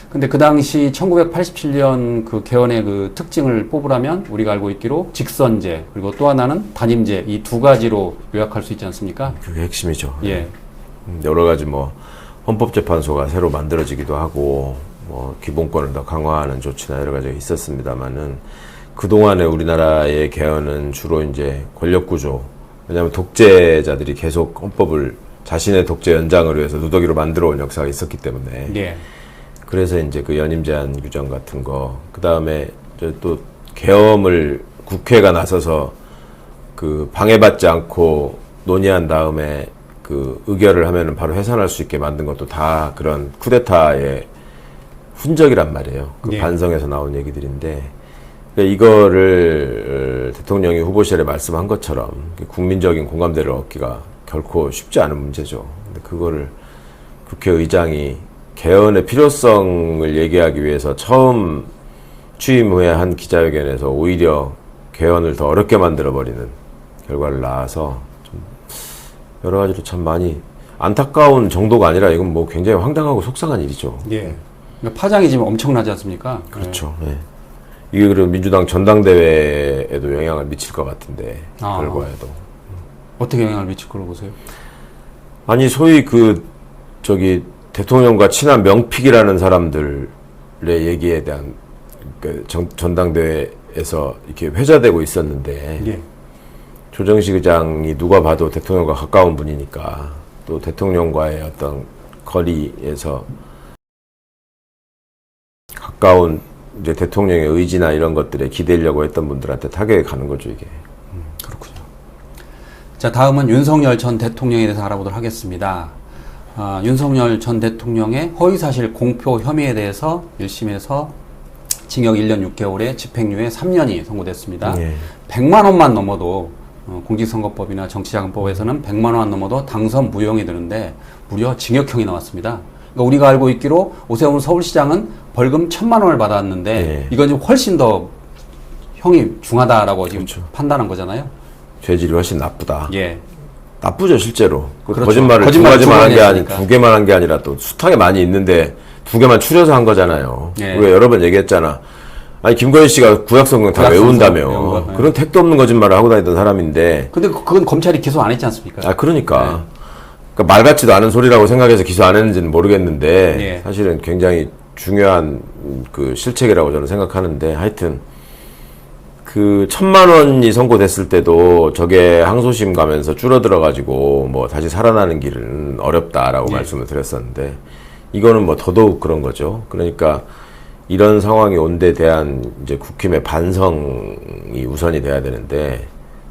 근데 그 당시 1987년 그 개헌의 그 특징을 뽑으라면 우리가 알고 있기로 직선제 그리고 또 하나는 단임제 이 두 가지로 요약할 수 있지 않습니까? 그게 핵심이죠. 예. 여러 가지 뭐 헌법재판소가 새로 만들어지기도 하고 뭐 기본권을 더 강화하는 조치나 여러 가지가 있었습니다만은 그동안에 우리나라의 개헌은 주로 이제 권력구조, 왜냐하면 독재자들이 계속 헌법을 자신의 독재 연장을 위해서 누더기로 만들어 온 역사가 있었기 때문에 예. 그래서 이제 그 연임 제한 규정 같은 거, 그 다음에 또 계엄을 국회가 나서서 그 방해받지 않고 논의한 다음에 그 의결을 하면은 바로 해산할 수 있게 만든 것도 다 그런 쿠데타의 흔적이란 말이에요. 그 예. 반성에서 나온 얘기들인데 그러니까 이거를 대통령이 후보실에 말씀한 것처럼 국민적인 공감대를 얻기가 결코 쉽지 않은 문제죠. 근데 그거를 국회의장이 개헌의 필요성을 얘기하기 위해서 처음 취임 후에 한 기자회견에서 오히려 개헌을 더 어렵게 만들어버리는 결과를 낳아서 좀 여러 가지로 참 많이 안타까운 정도가 아니라 이건 뭐 굉장히 황당하고 속상한 일이죠. 예. 그러니까 파장이 지금 엄청나지 않습니까? 그렇죠. 예. 이게 그리고 민주당 전당대회에도 영향을 미칠 것 같은데 결과에도. 어떻게 영향을 미칠 걸로 보세요? 아니 소위 대통령과 친한 명픽이라는 사람들의 얘기에 대한 그 전당대회에서 이렇게 회자되고 있었는데 예. 조정식 의장이 누가 봐도 대통령과 가까운 분이니까 또 대통령과의 어떤 거리에서 가까운 이제 대통령의 의지나 이런 것들에 기대려고 했던 분들한테 타격이 가는 거죠, 이게. 그렇군요. 자, 다음은 윤석열 전 대통령에 대해서 알아보도록 하겠습니다. 윤석열 전 대통령의 허위사실 공표 혐의에 대해서 1심에서 징역 1년 6개월에 집행유예 3년이 선고됐습니다. 예. 100만 원만 넘어도 공직선거법이나 정치자금법에서는 100만 원 넘어도 당선 무효형이 되는데 무려 징역형이 나왔습니다. 그러니까 우리가 알고 있기로 오세훈 서울시장은 벌금 1,000만 원을 받았는데 예. 이건 좀 훨씬 더 형이 중하다라고 지금 그렇죠. 판단한 거잖아요. 죄질이 훨씬 나쁘다. 예. 나쁘죠, 실제로. 그렇죠. 거짓말을 두 거짓말 가지만 한 게 아니, 했으니까. 2개만 한 게 아니라 또 숱하게 많이 있는데 2개만 추려서 한 거잖아요. 예. 우리가 여러 번 얘기했잖아. 아니, 김건희 씨가 구약성경 다 구약성경 외운 외운다며. 거, 예. 그런 택도 없는 거짓말을 하고 다니던 사람인데. 근데 그건 검찰이 기소 안 했지 않습니까? 그러니까. 그러니까 말 같지도 않은 소리라고 생각해서 기소 안 했는지는 모르겠는데. 예. 사실은 굉장히 중요한 그 실책이라고 저는 생각하는데. 하여튼. 그 1,000만 원이 선고됐을 때도 저게 항소심 가면서 줄어들어가지고 뭐 다시 살아나는 길은 어렵다라고 예. 말씀을 드렸었는데 이거는 뭐 더더욱 그런 거죠. 그러니까 이런 상황이 온 데 대한 이제 국힘의 반성이 우선이 돼야 되는데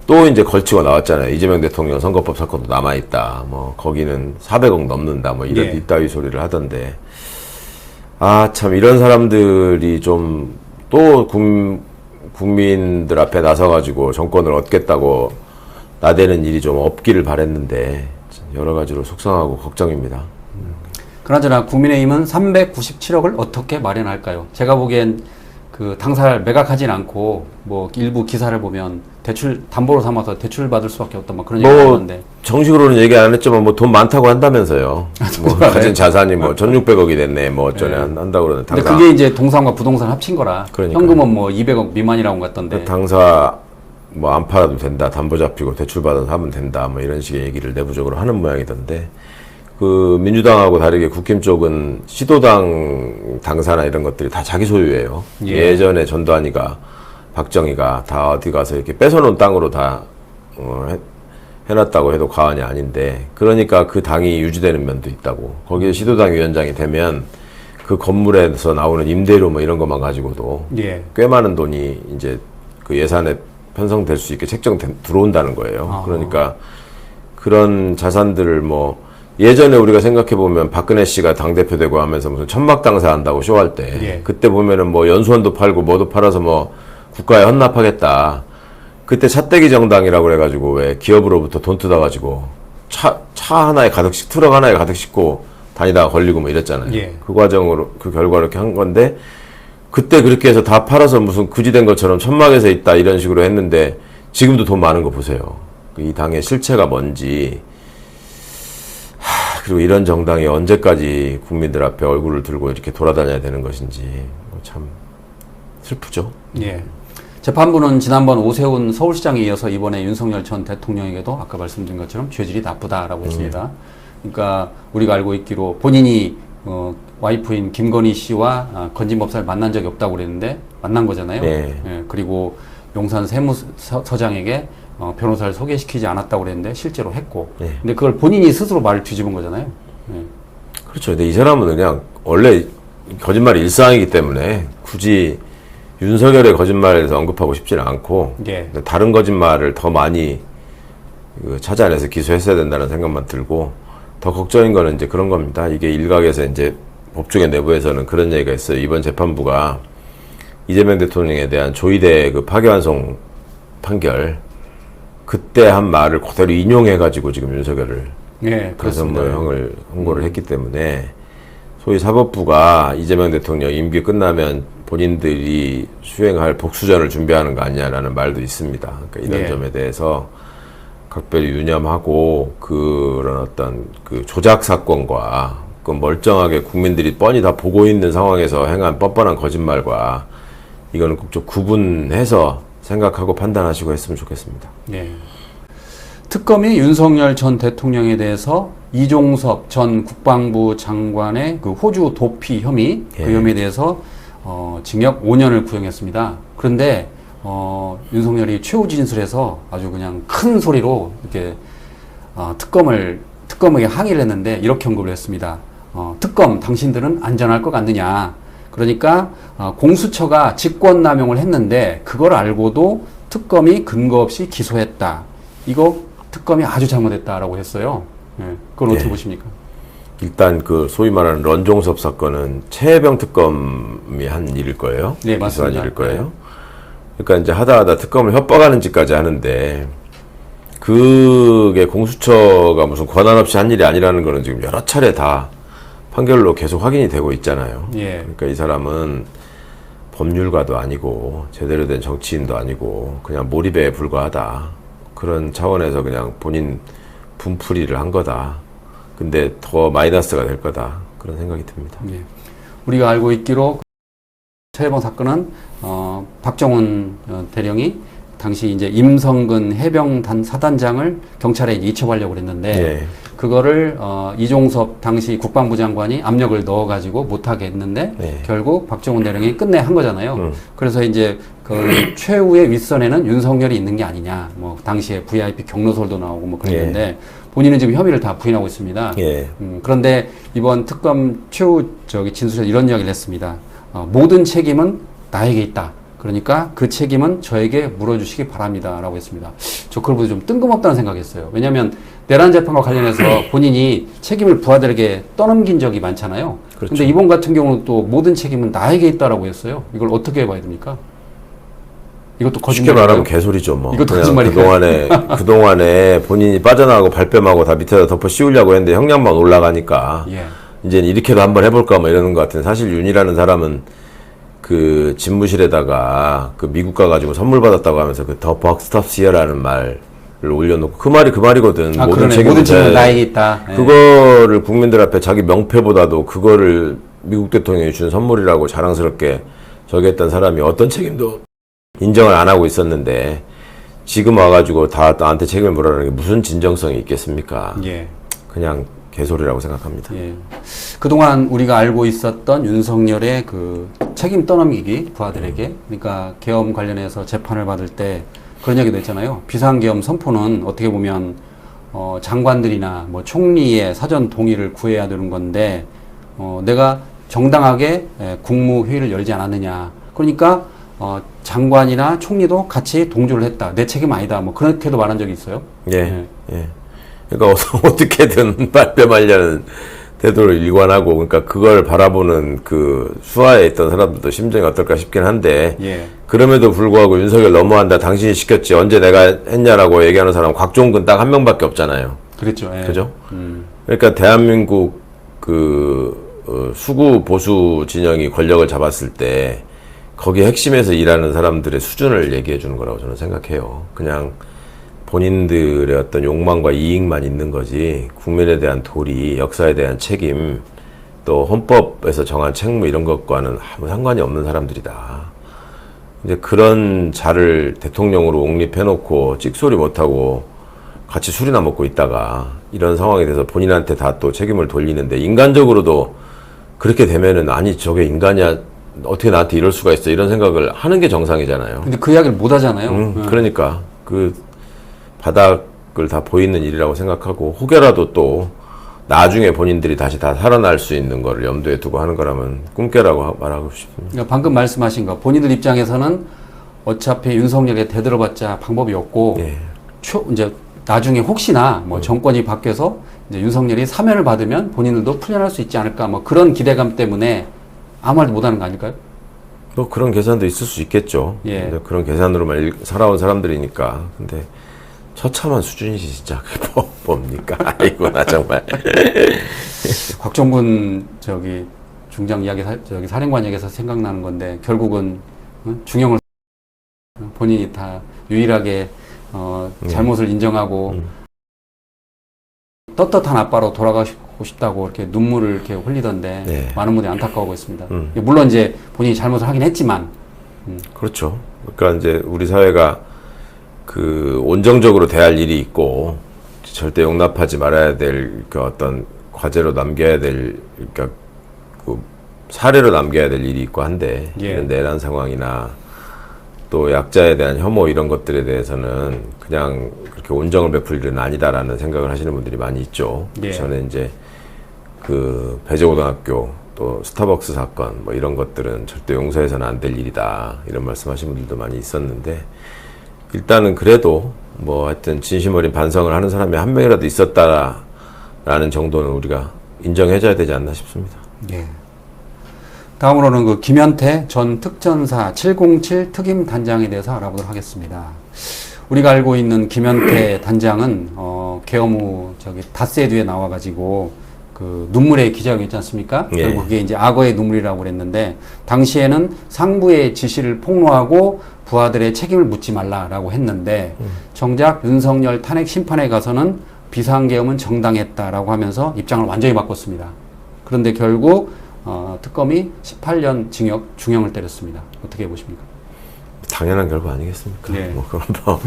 또 이제 걸치고 나왔잖아요. 이재명 대통령 선거법 사건도 남아있다. 뭐 거기는 400억 넘는다. 뭐 이런 예. 이따위 소리를 하던데 참 이런 사람들이 좀 또 국민들 앞에 나서가지고 정권을 얻겠다고 나대는 일이 좀 없기를 바랬는데 여러 가지로 속상하고 걱정입니다. 그나저나 국민의힘은 397억을 어떻게 마련할까요? 제가 보기엔 그 당사를 매각하진 않고 뭐 일부 기사를 보면 대출 담보로 삼아서 대출 받을 수밖에 없다 뭐 그런 얘기가 나오는데 정식으로는 얘기 안 했지만 뭐 돈 많다고 한다면서요. 뭐 가진 자산이 뭐 1,600억이 됐네. 뭐 어쩌네 한다고 그러는 근데 그게 이제 동산과 부동산 합친 거라 그러니까요. 현금은 뭐 200억 미만이라고 같던데 당사 뭐 안 팔아도 된다, 담보 잡히고 대출 받아서 하면 된다, 뭐 이런 식의 얘기를 내부적으로 하는 모양이던데, 그 민주당하고 다르게 국힘 쪽은 시도당 당사나 이런 것들이 다 자기 소유예요. 예전에 전두환이가 박정희가 다 어디 가서 이렇게 뺏어놓은 땅으로 다 해놨다고 해도 과언이 아닌데, 그러니까 그 당이 유지되는 면도 있다고. 거기에 시도당 위원장이 되면 그 건물에서 나오는 임대료 뭐 이런 것만 가지고도 예. 꽤 많은 돈이 이제 그 예산에 편성될 수 있게 책정 들어온다는 거예요. 그러니까 그런 자산들을 뭐 예전에 우리가 생각해 보면 박근혜 씨가 당대표 되고 하면서 무슨 천막 당사 한다고 쇼할 때 예. 그때 보면은 뭐 연수원도 팔고 뭐도 팔아서 뭐 국가에 헌납하겠다. 그때 차떼기 정당이라고 그래가지고 왜 기업으로부터 돈 뜯어가지고 차 하나에 가득 트럭 하나에 가득 싣고 다니다가 걸리고 뭐 이랬잖아요. 예. 그 과정으로 그 결과로 이렇게 한 건데, 그때 그렇게 해서 다 팔아서 무슨 그지된 것처럼 천막에서 있다 이런 식으로 했는데 지금도 돈 많은 거 보세요. 이 당의 실체가 뭔지, 그리고 이런 정당이 언제까지 국민들 앞에 얼굴을 들고 이렇게 돌아다녀야 되는 것인지 참 슬프죠. 예. 재판부는 지난번 오세훈 서울시장에 이어서 이번에 윤석열 전 대통령에게도 아까 말씀드린 것처럼 죄질이 나쁘다라고 했습니다. 그러니까 우리가 알고 있기로 본인이 와이프인 김건희 씨와 건진 법사를 만난 적이 없다고 그랬는데 만난 거잖아요. 네. 예, 그리고 용산 세무서장에게 변호사를 소개시키지 않았다고 그랬는데 실제로 했고. 네. 근데 그걸 본인이 스스로 말을 뒤집은 거잖아요. 예. 그렇죠. 근데 이 사람은 그냥 원래 거짓말이 일상이기 때문에 굳이 윤석열의 거짓말에서 언급하고 싶지는 않고, 예. 다른 거짓말을 더 많이 찾아내서 기소했어야 된다는 생각만 들고, 더 걱정인 거는 이제 그런 겁니다. 이게 일각에서 이제 법조계 내부에서는 그런 얘기가 있어요. 이번 재판부가 이재명 대통령에 대한 조이대 그 파기환송 판결, 그때 한 말을 그대로 인용해가지고 지금 윤석열을 예, 그래서 그렇습니다. 뭐 형을 홍보를 했기 때문에, 소위 사법부가 이재명 대통령 임기 끝나면 본인들이 수행할 복수전을 준비하는 거 아니냐라는 말도 있습니다. 그러니까 이런 예. 점에 대해서 각별히 유념하고, 그런 어떤 그 조작 사건과 그 멀쩡하게 국민들이 뻔히 다 보고 있는 상황에서 행한 뻔뻔한 거짓말과 이거는 꼭 좀 구분해서 생각하고 판단하시고 했으면 좋겠습니다. 예. 특검이 윤석열 전 대통령에 대해서 이종섭 전 국방부 장관의 그 호주 도피 혐의, 예. 그 혐의에 대해서 징역 5년을 구형했습니다. 그런데 윤석열이 최후 진술에서 아주 그냥 큰 소리로 이렇게 특검에게 항의를 했는데 이렇게 언급을 했습니다. 특검 당신들은 안전할 것 같느냐? 그러니까 공수처가 직권남용을 했는데 그걸 알고도 특검이 근거 없이 기소했다. 이거 특검이 아주 잘못했다라고 했어요. 예, 그건 어떻게 예. 보십니까? 일단 그 소위 말하는 런종섭 사건은 최혜병 특검이 한 일일 거예요. 네, 기소한 맞습니다. 일일 거예요. 그러니까 이제 하다 특검을 협박하는 짓까지 하는데, 그게 공수처가 무슨 권한 없이 한 일이 아니라는 거는 지금 여러 차례 다 판결로 계속 확인이 되고 있잖아요. 예. 그러니까 이 사람은 법률가도 아니고 제대로 된 정치인도 아니고 그냥 몰입에 불과하다. 그런 차원에서 그냥 본인 분풀이를 한 거다. 근데 더 마이너스가 될 거다. 그런 생각이 듭니다. 예. 우리가 알고 있기로 최혜병 사건은 박정훈 대령이 당시 이제 임성근 해병단 사단장을 경찰에 이첩하려고 그랬는데 예. 그거를 이종섭 당시 국방부 장관이 압력을 넣어가지고 못하게 했는데 네. 결국 박정훈 대령이 끝내 한 거잖아요. 그래서 이제 그 최후의 윗선에는 윤석열이 있는 게 아니냐. 뭐 당시에 VIP 경로설도 나오고 뭐 그랬는데 본인은 지금 혐의를 다 부인하고 있습니다. 예. 그런데 이번 특검 최후 진술에서 이런 이야기를 했습니다. 모든 책임은 나에게 있다. 그러니까 그 책임은 저에게 물어주시기 바랍니다. 라고 했습니다. 저 그걸 보고 좀 뜬금없다는 생각했어요. 왜냐하면 내란 재판과 관련해서 본인이 책임을 부하들에게 떠넘긴 적이 많잖아요. 그렇죠. 그런데 이번 같은 경우는 또 모든 책임은 나에게 있다라고 했어요. 이걸 어떻게 봐야 됩니까? 이것도 쉽게 거짓말인가요? 말하면 개소리죠, 뭐. 이것도 그냥 거짓말인가요? 그동안에 본인이 빠져나가고 발뺌하고 다 밑에다 덮어 씌우려고 했는데 형량만 올라가니까 예. 이제 이렇게도 한번 해볼까 뭐 이러는 것 같은. 사실 윤이라는 사람은 그 집무실에다가 그 미국 가가지고 선물 받았다고 하면서 그 더 벅스톱시어라는 말을 올려놓고 그 말이 그 말이거든. 모든 책임은 나에게 있다. 예. 그거를 국민들 앞에 자기 명패보다도 그거를 미국 대통령이 준 선물이라고 자랑스럽게 저기 했던 사람이 어떤 책임도 인정을 안 하고 있었는데, 지금 와가지고 다 나한테 책임을 물으라는 게 무슨 진정성이 있겠습니까? 예. 그냥 개소리라고 생각합니다. 예. 그동안 우리가 알고 있었던 윤석열의 그 책임 떠넘기기 부하들에게, 그러니까 계엄 관련해서 재판을 받을 때 그런 얘기도 했잖아요. 비상계엄 선포는 어떻게 보면 장관들이나 뭐 총리의 사전 동의를 구해야 되는 건데 내가 정당하게 국무회의를 열지 않았느냐. 그러니까 장관이나 총리도 같이 동조를 했다. 내 책임 아니다. 뭐 그렇게도 말한 적이 있어요. 예. 예. 그러니까 어떻게든 발뺌하려는 태도를 일관하고, 그러니까 그걸 바라보는 그 수하에 있던 사람들도 심정이 어떨까 싶긴 한데, 예. 그럼에도 불구하고 윤석열 너무한다, 당신이 시켰지, 언제 내가 했냐라고 얘기하는 사람 곽종근 딱 한 명밖에 없잖아요. 그랬죠. 예. 그죠? 그러니까 대한민국 수구 보수 진영이 권력을 잡았을 때 거기 핵심에서 일하는 사람들의 수준을 얘기해 주는 거라고 저는 생각해요. 그냥 본인들의 어떤 욕망과 이익만 있는 거지, 국민에 대한 도리, 역사에 대한 책임, 또 헌법에서 정한 책무 이런 것과는 아무 상관이 없는 사람들이다. 이제 그런 자를 대통령으로 옹립해놓고 찍소리 못하고 같이 술이나 먹고 있다가 이런 상황에 대해서 본인한테 다 또 책임을 돌리는데, 인간적으로도 그렇게 되면은 아니 저게 인간이야, 어떻게 나한테 이럴 수가 있어, 이런 생각을 하는 게 정상이잖아요. 근데 그 이야기를 못 하잖아요. 그러니까 그 바닥을 다 보이는 일이라고 생각하고, 혹여라도 또 나중에 본인들이 다시 다 살아날 수 있는 거를 염두에 두고 하는 거라면 꿈깨라고 말하고 싶습니다. 그러니까 방금 말씀하신 거, 본인들 입장에서는 어차피 윤석열에 대들어봤자 방법이 없고, 예. 이제 나중에 혹시나 뭐 정권이 바뀌어서 이제 윤석열이 사면을 받으면 본인들도 풀려날 수 있지 않을까, 뭐 그런 기대감 때문에 아무 말도 못하는 거 아닐까요? 뭐 그런 계산도 있을 수 있겠죠. 예. 근데 그런 계산으로만 살아온 사람들이니까. 근데 처참한 수준이지 진짜. 그게 뭡니까? 아이고 나 정말. 곽종근 중장 이야기 사령관 얘기에서 생각나는 건데, 결국은 중형을 본인이 다 유일하게 잘못을 인정하고 떳떳한 아빠로 돌아가고 싶다고 이렇게 눈물을 이렇게 흘리던데, 네. 많은 분들이 안타까워하고 있습니다. 물론 이제 본인이 잘못을 하긴 했지만. 그렇죠. 그러니까 이제 우리 사회가 그 온정적으로 대할 일이 있고 절대 용납하지 말아야 될 그 어떤 과제로 남겨야 될, 그러니까 그 사례로 남겨야 될 일이 있고 한데, 예. 이런 내란 상황이나 또 약자에 대한 혐오 이런 것들에 대해서는 그냥 그렇게 온정을 베풀 일은 아니다라는 생각을 하시는 분들이 많이 있죠. 예. 저는 이제 그 배재고등학교 또 스타벅스 사건 뭐 이런 것들은 절대 용서해서는 안 될 일이다, 이런 말씀하시는 분들도 많이 있었는데, 일단은 그래도 뭐 하여튼 진심 어린 반성을 하는 사람이 한 명이라도 있었다라는 정도는 우리가 인정해줘야 되지 않나 싶습니다. 예. 다음으로는 그 김현태 전 특전사 707 특임 단장에 대해서 알아보도록 하겠습니다. 우리가 알고 있는 김현태 단장은 계엄 후 닷새 뒤에 나와가지고 그 눈물의 기적이 있지 않습니까? 예. 결국 그게 이제 악어의 눈물이라고 그랬는데, 당시에는 상부의 지시를 폭로하고 부하들의 책임을 묻지 말라라고 했는데, 정작 윤석열 탄핵 심판에 가서는 비상계엄은 정당했다라고 하면서 입장을 완전히 바꿨습니다. 그런데 결국 특검이 18년 징역 중형을 때렸습니다. 어떻게 보십니까? 당연한 결과 아니겠습니까? 네. 뭐 그런 뭐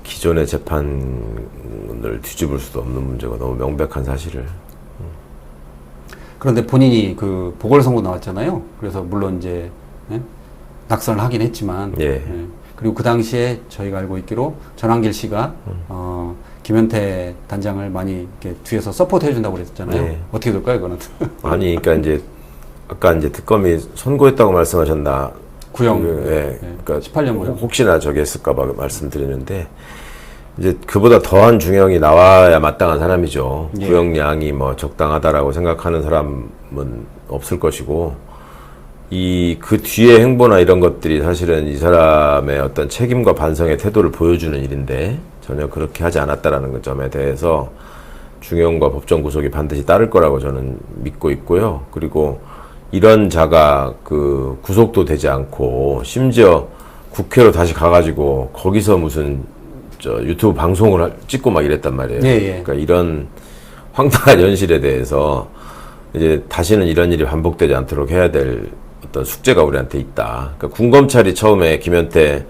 기존의 재판을 뒤집을 수도 없는 문제가 너무 명백한 사실을. 그런데 본인이 그 보궐선거 나왔잖아요. 그래서 물론 이제 낙선을 하긴 했지만, 예. 그리고 그 당시에 저희가 알고 있기로 전한길 씨가 김현태 단장을 많이 이렇게 뒤에서 서포트 해준다고 그랬잖아요. 예. 어떻게 될까요, 그거는? 아니, 그러니까 이제 아까 이제 특검이 선고했다고 말씀하셨나? 구형. 예. 그러니까 18년 구형. 혹시나 저기 했을까봐 말씀드리는데, 이제 그보다 더한 중형이 나와야 마땅한 사람이죠. 예. 구형량이 뭐 적당하다라고 생각하는 사람은 없을 것이고, 그 뒤에 행보나 이런 것들이 사실은 이 사람의 어떤 책임과 반성의 태도를 보여주는 일인데, 전혀 그렇게 하지 않았다라는 점에 대해서 중형과 법정 구속이 반드시 따를 거라고 저는 믿고 있고요. 그리고 이런 자가 그 구속도 되지 않고 심지어 국회로 다시 가가지고 거기서 무슨 유튜브 방송을 찍고 막 이랬단 말이에요. 예, 예. 그러니까 이런 황당한 현실에 대해서 이제 다시는 이런 일이 반복되지 않도록 해야 될 어떤 숙제가 우리한테 있다. 그러니까 군검찰이 처음에 김현태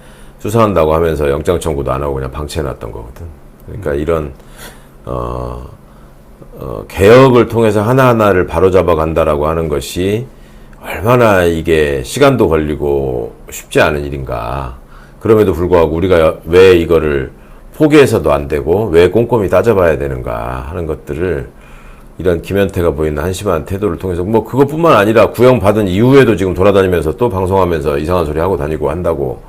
수사한다고 하면서 영장 청구도 안 하고 그냥 방치해놨던 거거든. 그러니까 이런 개혁을 통해서 하나하나를 바로잡아 간다라고 하는 것이 얼마나 이게 시간도 걸리고 쉽지 않은 일인가. 그럼에도 불구하고 우리가 왜 이거를 포기해서도 안 되고 왜 꼼꼼히 따져봐야 되는가 하는 것들을 이런 김현태가 보이는 한심한 태도를 통해서 뭐 그것뿐만 아니라 구형받은 이후에도 지금 돌아다니면서 또 방송하면서 이상한 소리 하고 다니고 한다고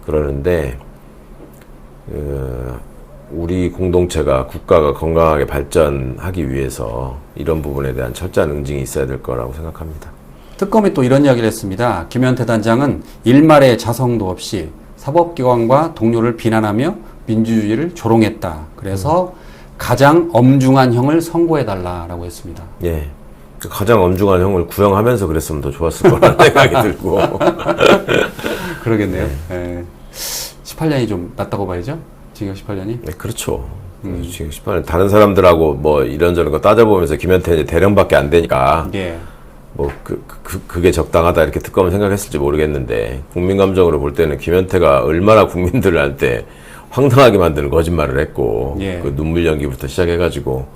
그러는데 우리 공동체가 국가가 건강하게 발전하기 위해서 이런 부분에 대한 철저한 응징이 있어야 될 거라고 생각합니다. 특검이 또 이런 이야기를 했습니다. 김현태 단장은 일말의 자성도 없이 사법기관과 동료를 비난하며 민주주의를 조롱했다. 그래서 가장 엄중한 형을 선고해달라라고 했습니다. 예. 가장 엄중한 형을 구형하면서 그랬으면 더 좋았을 거라는 생각이 들고. 그러겠네요. 네. 18년이 좀 낫다고 봐야죠? 징역 18년이? 네, 그렇죠. 지금 18년 다른 사람들하고 뭐 이런저런 거 따져보면서 김현태 이제 대령밖에 안 되니까 예. 뭐 그게 적당하다 이렇게 특검을 생각했을지 모르겠는데 국민 감정으로 볼 때는 김현태가 얼마나 국민들한테 황당하게 만드는 거짓말을 했고 예. 그 눈물 연기부터 시작해가지고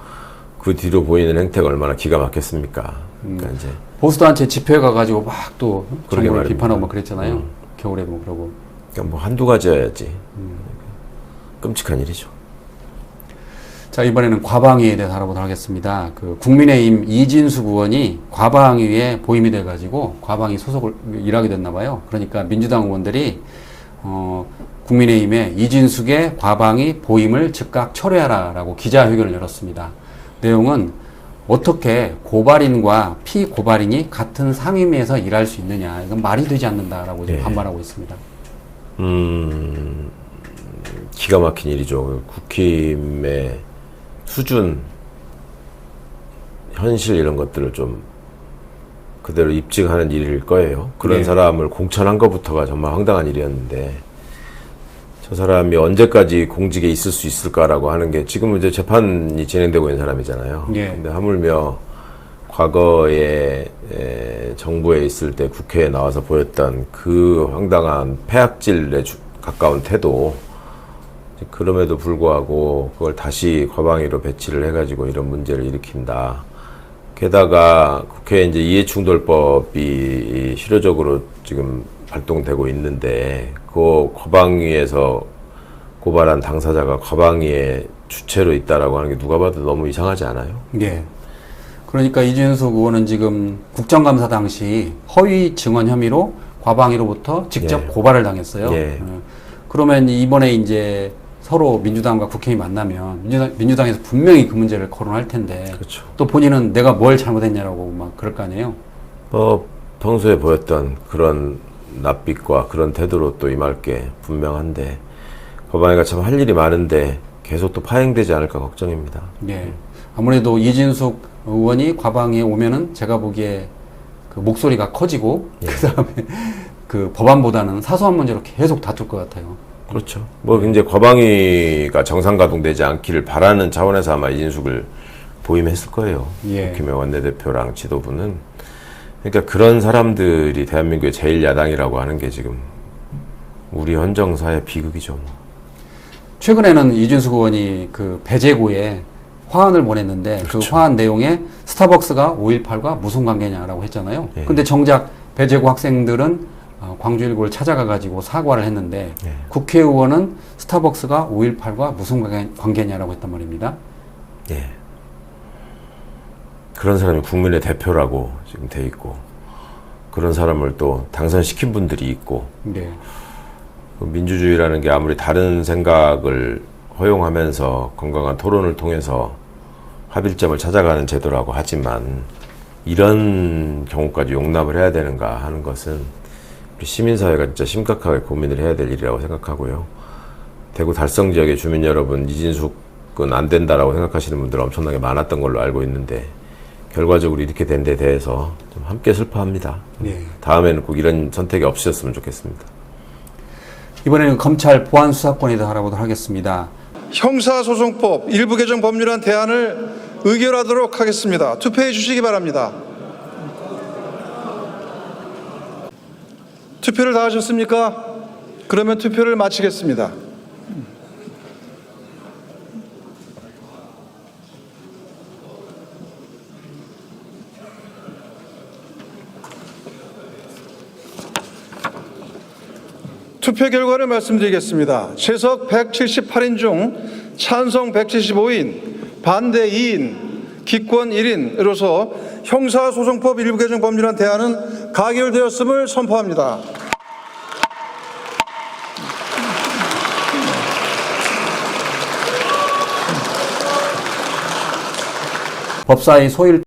그 뒤로 보이는 행태가 얼마나 기가 막혔습니까? 그러니까 이제 보수단체 집회에 가가지고 막 또 그러게 정부를 말입니다. 비판하고 막 그랬잖아요. 겨울에도 뭐 그러고. 그러니까 뭐 한두 가지여야지. 끔찍한 일이죠. 자, 이번에는 과방위에 대해서 알아보도록 하겠습니다. 그 국민의힘 이진숙 의원이 과방위에 보임이 돼가지고 과방위 소속을 일하게 됐나 봐요. 그러니까 민주당 의원들이 국민의힘에 이진숙의 과방위 보임을 즉각 철회하라라고 기자회견을 열었습니다. 내용은 어떻게 고발인과 피고발인이 같은 상임위에서 일할 수 있느냐, 이건 말이 되지 않는다라고 지금 네. 반발하고 있습니다. 기가 막힌 일이죠. 국힘의 수준, 현실 이런 것들을 좀 그대로 입증하는 일일 거예요. 그런 네. 사람을 공천한 것부터가 정말 황당한 일이었는데 저 사람이 언제까지 공직에 있을 수 있을까라고 하는 게 지금은 이제 재판이 진행되고 있는 사람이잖아요. 예. 근데 하물며 과거에 정부에 있을 때 국회에 나와서 보였던 그 황당한 폐악질에 가까운 태도, 그럼에도 불구하고 그걸 다시 과방위로 배치를 해가지고 이런 문제를 일으킨다. 게다가 국회에 이제 이해충돌법이 실효적으로 지금 발동되고 있는데 그 과방위에서 고발한 당사자가 과방위의 주체로 있다라고 하는 게 누가 봐도 너무 이상하지 않아요? 예. 그러니까 이준석 의원은 지금 국정감사 당시 허위 증언 혐의로 과방위로부터 직접 예. 고발을 당했어요. 예. 그러면 이번에 이제 서로 민주당과 국힘이 만나면 민주당에서 분명히 그 문제를 거론할 텐데 그렇죠. 또 본인은 내가 뭘 잘못했냐라고 막 그럴 거 아니에요. 평소에 보였던 그런 낯빛과 그런 태도로 또 임할 게 분명한데 과방위가 참 할 일이 많은데 계속 또 파행되지 않을까 걱정입니다. 예. 아무래도 이진숙 의원이 과방위에 오면은 제가 보기에 그 목소리가 커지고 예. 그다음에 그 법안보다는 사소한 문제로 계속 다툴 것 같아요. 그렇죠. 뭐 이제 과방위가 정상 가동되지 않기를 바라는 차원에서 아마 이진숙을 보임했을 거예요. 예. 국힘의 원내대표랑 지도부는. 그러니까 그런 사람들이 대한민국의 제1야당이라고 하는 게 지금 우리 헌정사의 비극이죠. 뭐. 최근에는 이준숙 의원이 그 배재고에 화환을 보냈는데 그렇죠. 그 화환 내용에 스타벅스가 5.18과 무슨 관계냐라고 했잖아요. 예. 근데 정작 배재고 학생들은 광주일고를 찾아가가지고 사과를 했는데 예. 국회의원은 스타벅스가 5.18과 무슨 관계냐라고 했단 말입니다. 예. 그런 사람이 국민의 대표라고 지금 돼 있고 그런 사람을 또 당선시킨 분들이 있고 네. 민주주의라는 게 아무리 다른 생각을 허용하면서 건강한 토론을 통해서 합일점을 찾아가는 제도라고 하지만 이런 경우까지 용납을 해야 되는가 하는 것은 우리 시민사회가 진짜 심각하게 고민을 해야 될 일이라고 생각하고요. 대구 달성 지역의 주민 여러분, 이진숙은 안 된다라고 생각하시는 분들 엄청나게 많았던 걸로 알고 있는데 결과적으로 이렇게 된 데 대해서 좀 함께 슬퍼합니다. 네. 다음에는 꼭 이런 선택이 없으셨으면 좋겠습니다. 이번에는 검찰 보안 수사권에 대해서 알아보도록 하겠습니다. 형사소송법 일부 개정 법률안 대안을 의결하도록 하겠습니다. 투표해 주시기 바랍니다. 투표를 다 하셨습니까? 그러면 투표를 마치겠습니다. 투표 결과를 말씀드리겠습니다. 최석 178인 중 찬성 175인, 반대 2인, 기권 1인으로서 형사소송법 일부 개정 법률안 대안은 가결되었음을 선포합니다. 법사위 소일